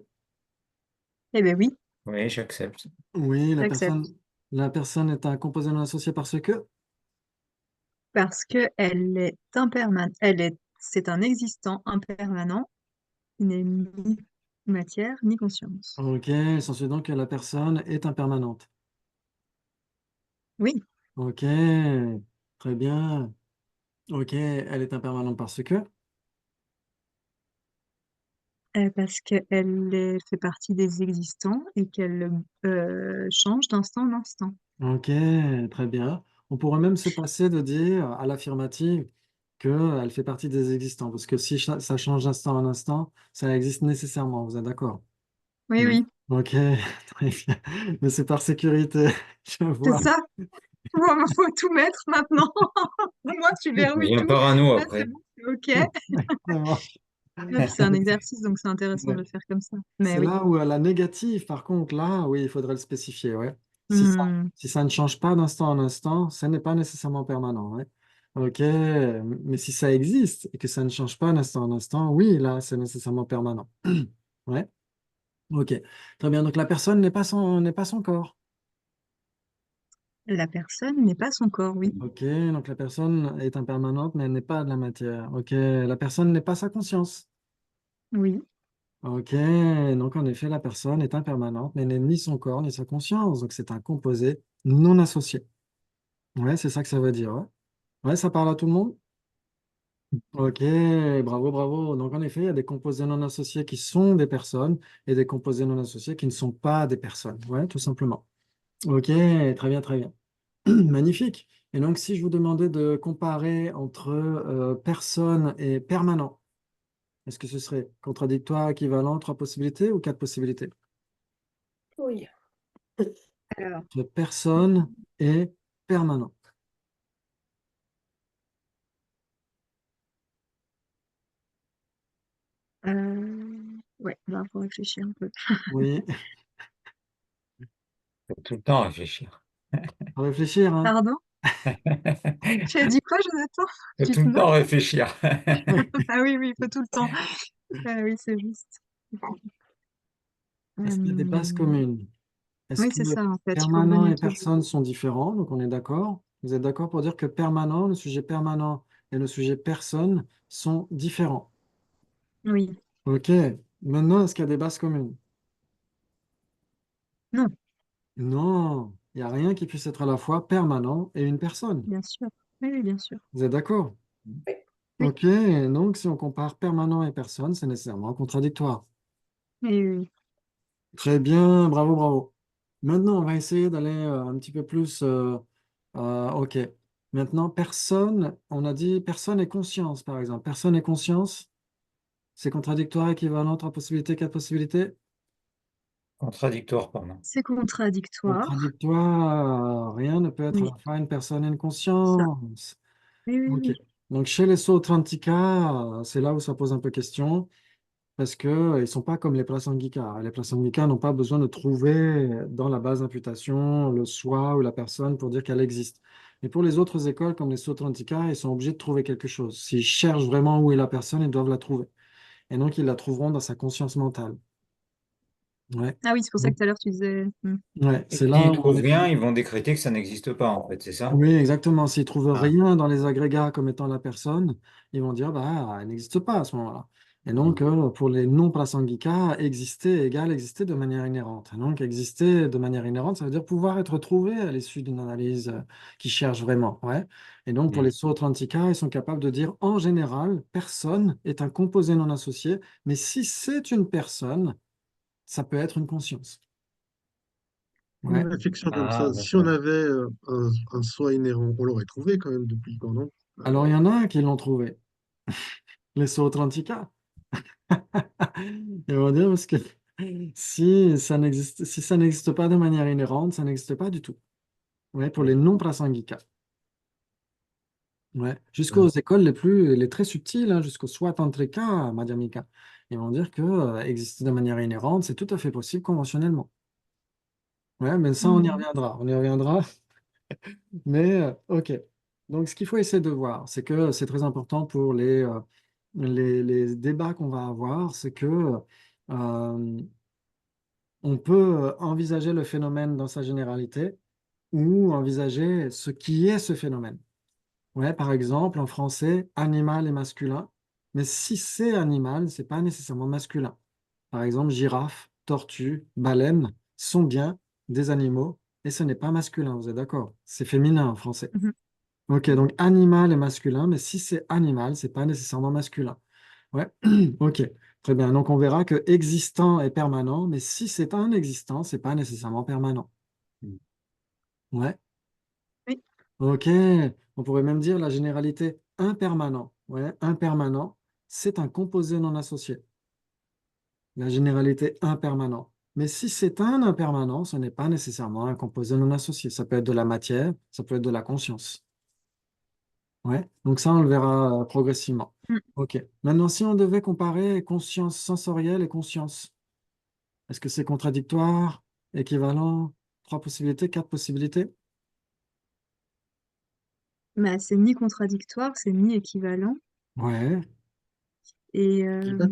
Eh ben oui, Oui, j'accepte. Oui, j'accepte. la personne est un composé non associé parce que. Parce que elle est impermanente. C'est un existant impermanent. Il n'est ni matière ni conscience. Ok, il s'ensuit donc que la personne est impermanente. Oui, Ok, très bien. Ok, elle est impermanente parce que. parce fait partie des existants et qu'elle change d'instant en instant. Ok, très bien. On pourrait même se passer de dire à l'affirmative qu'elle fait partie des existants, parce que si ça change d'instant en instant, ça existe nécessairement, vous êtes d'accord? Oui, Mm. oui, Ok, très bien. Mais c'est par sécurité, je c'est vois. ça. Bon, faut tout mettre maintenant. Moi, tu On verrouilles devient tout. parano Là, c'est après. bon, c'est OK. Exactement. Et puis, c'est un exercice, donc c'est intéressant de le faire comme ça. Mais C'est oui. là où la négative, par contre, là, oui, il faudrait le spécifier, ouais. Hmm. Si ça ne change pas d'instant en instant, ça n'est pas nécessairement permanent, ouais. Ok, mais si ça existe et que ça ne change pas d'instant en instant, oui, là, c'est nécessairement permanent. Ouais, ok. Très bien, donc la personne n'est pas son corps. La personne n'est pas son corps, oui. Ok, donc la personne est impermanente, mais elle n'est pas de la matière. Ok, la personne n'est pas sa conscience. Oui, Ok, donc en effet, la personne est impermanente, mais n'est ni son corps, ni sa conscience. Donc c'est un composé non associé. Ouais, c'est ça que ça veut dire. Ouais, ouais, ça parle à tout le monde? Ok, bravo, bravo. Donc en effet, il y a des composés non associés qui sont des personnes et des composés non associés qui ne sont pas des personnes. Ouais, tout simplement. Ok, très bien, très bien. Magnifique. Et donc si je vous demandais de comparer entre personne et permanent, est-ce que ce serait contradictoire, équivalent, trois possibilités ou quatre possibilités? Oui. alors, Entre personne et permanent. Ouais, bah, faut réfléchir un peu. Oui, Faut tout le temps réfléchir. faut réfléchir, hein. Pardon? Tu as dit quoi, Jonathan? Faut Tu tout te le temps moques? réfléchir. Ah oui, oui, il faut tout le temps. Oui, c'est juste. Est-ce qu'il y a des bases Euh, communes? Est-ce Oui, que c'est ça, en fait. Il faut permanent revenir et toujours. personne sont différents? Donc on est d'accord. Vous êtes d'accord pour dire que permanent, le sujet permanent et le sujet personne sont différents. Oui. Ok. Maintenant, est-ce qu'il y a des bases communes? Non, Non, il n'y a rien qui puisse être à la fois permanent et une personne. bien sûr. Oui, oui, bien sûr. Vous êtes d'accord? Oui. Oui. Ok, donc si on compare permanent et personne, c'est nécessairement contradictoire. Oui, oui, oui. Très bien, bravo, bravo. Maintenant, on va essayer d'aller un petit peu plus. Ok. Maintenant, personne, on a dit personne et conscience, par exemple. Personne et conscience, c'est contradictoire, équivalent, trois possibilités, quatre possibilités. Contradictoire, pardon. C'est contradictoire. Contradictoire, rien ne peut être à Oui, la fois une personne et une ça. conscience. Oui, oui, Ok. oui. Donc, chez les Sautrantika, c'est là où ça pose un peu question. Parce qu'ils ne sont pas comme les Prasangika. Les Prasangika n'ont pas besoin de trouver dans la base d'imputation le soi ou la personne pour dire qu'elle existe. Mais pour les autres écoles, comme les Sautrantika, ils sont obligés de trouver quelque chose. S'ils cherchent vraiment où est la personne, ils doivent la trouver. Et donc, ils la trouveront dans sa conscience mentale. Ouais. Ah oui, c'est pour ça que Donc, tout à l'heure tu disais. ouais, Et c'est là s'ils où on trouvent est. rien, ils vont décréter que ça n'existe pas, en fait, c'est ça? Oui, exactement. S'ils trouvent Ah. rien dans les agrégats comme étant la personne, ils vont dire bah elle n'existe pas à ce moment-là. Et donc pour les non-prasangika, exister égale exister de manière inhérente. Et donc exister de manière inhérente, ça veut dire pouvoir être trouvé à l'issue d'une analyse qui cherche vraiment. Ouais. Et donc pour les Hmm. Sautrantika, ils sont capables de dire en général, personne est un composé non associé, mais si c'est une personne, ça peut être une conscience. Une Ouais. réflexion comme Ah, ça, si on d'accord. avait un soi inhérent, on l'aurait trouvé quand même depuis quand, non? Alors il y en a qui l'ont trouvé, les Sautrantika. Ils vont dire parce que si ça n'existe pas de manière inhérente, ça n'existe pas du tout. Ouais, pour les non-prasangika. Ouais. Jusqu'aux écoles les très subtiles, hein, jusqu'au Swatantrika, Madhyamika. Ils vont dire que exister de manière inhérente, c'est tout à fait possible conventionnellement. Ouais, mais ça, on y Mhm. reviendra. On y reviendra. Mais ok. Donc, ce qu'il faut essayer de voir, c'est que c'est très important pour les débats qu'on va avoir, c'est que euh, on peut envisager le phénomène dans sa généralité ou envisager ce qui est ce phénomène. Ouais, par exemple, en français, animal et masculin. Mais si c'est animal, c'est pas nécessairement masculin. Par exemple, girafe, tortue, baleine sont bien des animaux et ce n'est pas masculin, vous êtes d'accord? C'est féminin en français. Mhm. Ok, donc animal et masculin, mais si c'est animal, c'est pas nécessairement masculin. Ouais, ok, très bien. Donc on verra que existant est permanent, mais si c'est un existant, c'est pas nécessairement permanent. Ouais, Oui. ok. On pourrait même dire la généralité impermanent. Ouais, impermanent, c'est un composé non associé. La généralité impermanent. Mais si c'est un impermanent, ce n'est pas nécessairement un composé non associé. Ça peut être de la matière, ça peut être de la conscience. Ouais, donc ça, on le verra progressivement. Mm. Ok. Maintenant, si on devait comparer conscience sensorielle et conscience, est-ce que c'est contradictoire, équivalent, trois possibilités, quatre possibilités? Bah, c'est ni contradictoire, c'est ni équivalent. Ouais, Et, C'est euh, ça.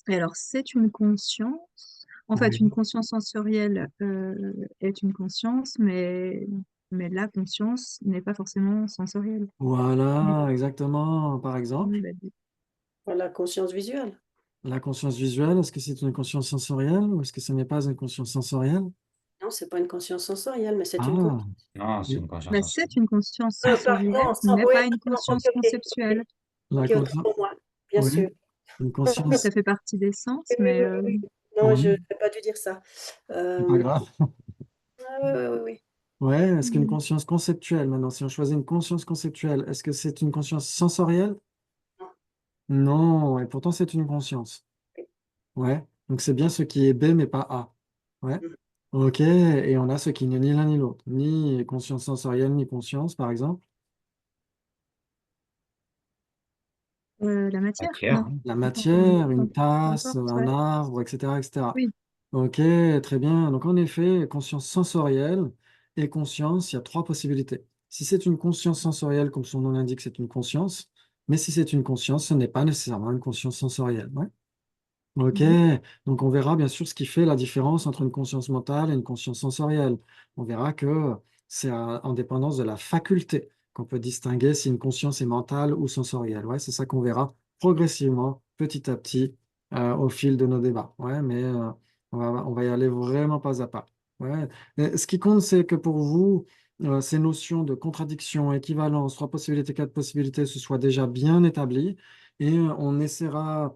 et alors, c'est une conscience. En fait, une oui. conscience sensorielle est une conscience, mais la conscience n'est pas forcément sensorielle. Mais, Voilà, exactement. Par exemple, bah, Voilà, conscience visuelle. la conscience visuelle, est-ce que c'est une conscience sensorielle ou est-ce que ce n'est pas une conscience sensorielle? Non, c'est pas une conscience sensorielle, mais c'est une Ah, conscience. Non, c'est oui. une conscience bah, sensible. c'est une conscience sensorielle, Pardon, mais oui, pas une pardon, ok, conscience ok, ok, conceptuelle. La ok, autant conscience, pour moi, bien oui, sûr. une Oui, ça conscience, fait partie des sens, Oui, oui, mais oui, oui, oui. Non, je oui, n'ai pas dû dire ça. c'est pas Euh, grave. ah, oui, oui, oui, oui. Ouais, est-ce qu'une mm, conscience conceptuelle, maintenant, si on choisit une conscience conceptuelle, est-ce que c'est une conscience sensorielle? Non, Non, et pourtant c'est une conscience. oui. Ouais, donc c'est bien ce qui est B mais pas A. Ouais, Mhm. ok, et on a ce qui n'est ni l'un ni l'autre, ni conscience sensorielle, ni conscience, par exemple. La matière? Matière, Non. hein. La Peu matière, une tasse, importe, un ouais. arbre, etc., etc. Oui. Ok, très bien. Donc en effet, conscience sensorielle et conscience, il y a trois possibilités. Si c'est une conscience sensorielle, comme son nom l'indique, c'est une conscience. Mais si c'est une conscience, ce n'est pas nécessairement une conscience sensorielle. Ouais. Ok, Mhm. donc on verra bien sûr ce qui fait la différence entre une conscience mentale et une conscience sensorielle. On verra que c'est en dépendance de la faculté qu'on peut distinguer si une conscience est mentale ou sensorielle. Ouais, c'est ça qu'on verra progressivement, petit à petit, au fil de nos débats. Ouais, mais on va y aller vraiment pas à pas. Ouais. Et ce qui compte, c'est que pour vous, ces notions de contradiction, équivalence, trois possibilités, quatre possibilités, se soient déjà bien établies et on essaiera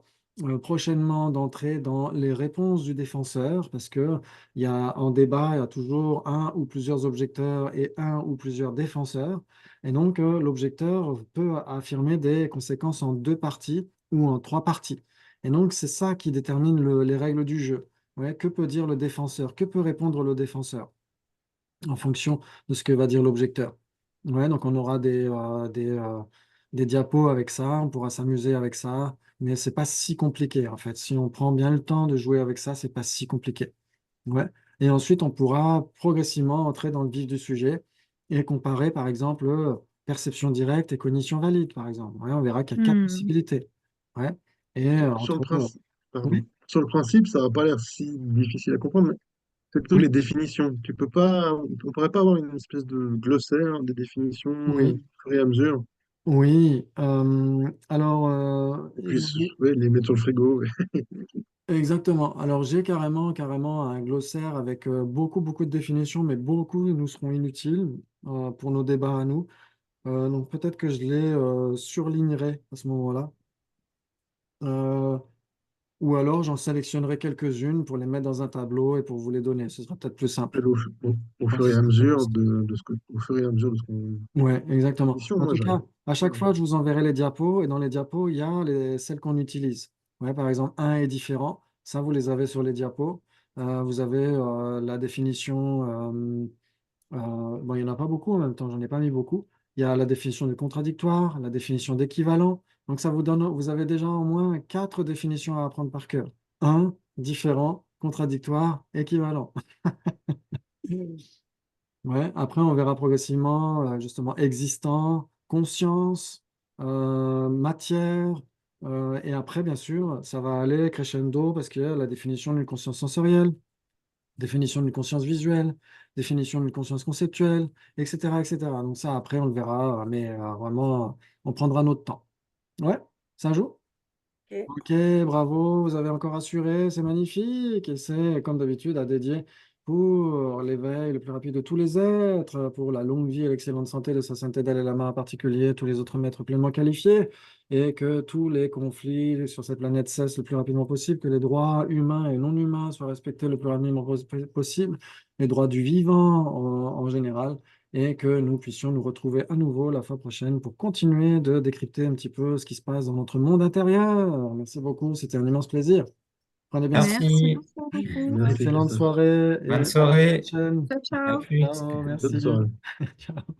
prochainement d'entrer dans les réponses du défenseur, parce que en débat, il y a toujours un ou plusieurs objecteurs et un ou plusieurs défenseurs. Et donc, l'objecteur peut affirmer des conséquences en deux parties ou en trois parties. Et donc, c'est ça qui détermine les règles du jeu. Ouais, que peut dire le défenseur? Que peut répondre le défenseur en fonction de ce que va dire l'objecteur? Ouais, donc on aura des diapos avec ça, on pourra s'amuser avec ça, mais c'est pas si compliqué en fait. Si on prend bien le temps de jouer avec ça, c'est pas si compliqué. Ouais. Et ensuite, on pourra progressivement entrer dans le vif du sujet et comparer, par exemple, perception directe et cognition valide, par exemple. Ouais, on verra qu'il y a quatre Hmm. possibilités. Ouais. Et Sur le entre eux, principe, pardon. oui, Sur le principe, ça va pas l'air si difficile à comprendre, mais c'est plutôt les oui, définitions. Tu peux pas, on pourrait pas avoir une espèce de glossaire des définitions au oui, fur et à mesure, oui. Alors, qu'on puisse ouais, les mettre sur le frigo. Ouais. exactement. Alors, j'ai carrément un glossaire avec beaucoup, beaucoup de définitions, mais beaucoup nous seront inutiles pour nos débats à nous. Donc, peut-être que je les surlignerai à ce moment-là. Euh, ou alors, j'en sélectionnerai quelques-unes pour les mettre dans un tableau et pour vous les donner. Ce sera peut-être plus simple. Au Ouais, fur et ce à sera peut-être plus mesure simple. au fur et à mesure de ce qu'on Ouais, exactement. mission, En moi tout j'arrive. cas, à chaque Voilà. fois, je vous enverrai les diapos et dans les diapos, il y a celles qu'on utilise. Ouais, par exemple, un est différent. Ça, vous les avez sur les diapos. Vous avez la définition. Bon, il n'y en a pas beaucoup en même temps, j'en ai pas mis beaucoup. Il y a la définition de contradictoire, la définition d'équivalent. Donc, ça vous donne, vous avez déjà au moins quatre définitions à apprendre par cœur. Un, différent, contradictoire, équivalent. Ouais, après, on verra progressivement, justement, existant, conscience, matière, et après, bien sûr, ça va aller crescendo parce qu'il y a la définition d'une conscience sensorielle, définition d'une conscience visuelle, définition d'une conscience conceptuelle, etc., etc. Donc ça, après, on le verra, mais vraiment, on prendra notre temps. Ouais, ça joue? Ok. Ok, bravo, vous avez encore assuré, c'est magnifique. Et c'est, comme d'habitude, à dédier pour l'éveil le plus rapide de tous les êtres, pour la longue vie et l'excellente santé de sa sainteté Dalai Lama en particulier, tous les autres maîtres pleinement qualifiés, et que tous les conflits sur cette planète cessent le plus rapidement possible, que les droits humains et non humains soient respectés le plus rapidement possible, les droits du vivant en général et que nous puissions nous retrouver à nouveau la fois prochaine pour continuer de décrypter un petit peu ce qui se passe dans notre monde intérieur. Merci beaucoup, c'était un immense plaisir. Prenez bien soin. Merci Merci. beaucoup. Merci Excellente Christophe. soirée Bonne et à la soirée. prochaine. Ciao, À ciao. plus. Ciao, Bonne merci. soirée. Ciao.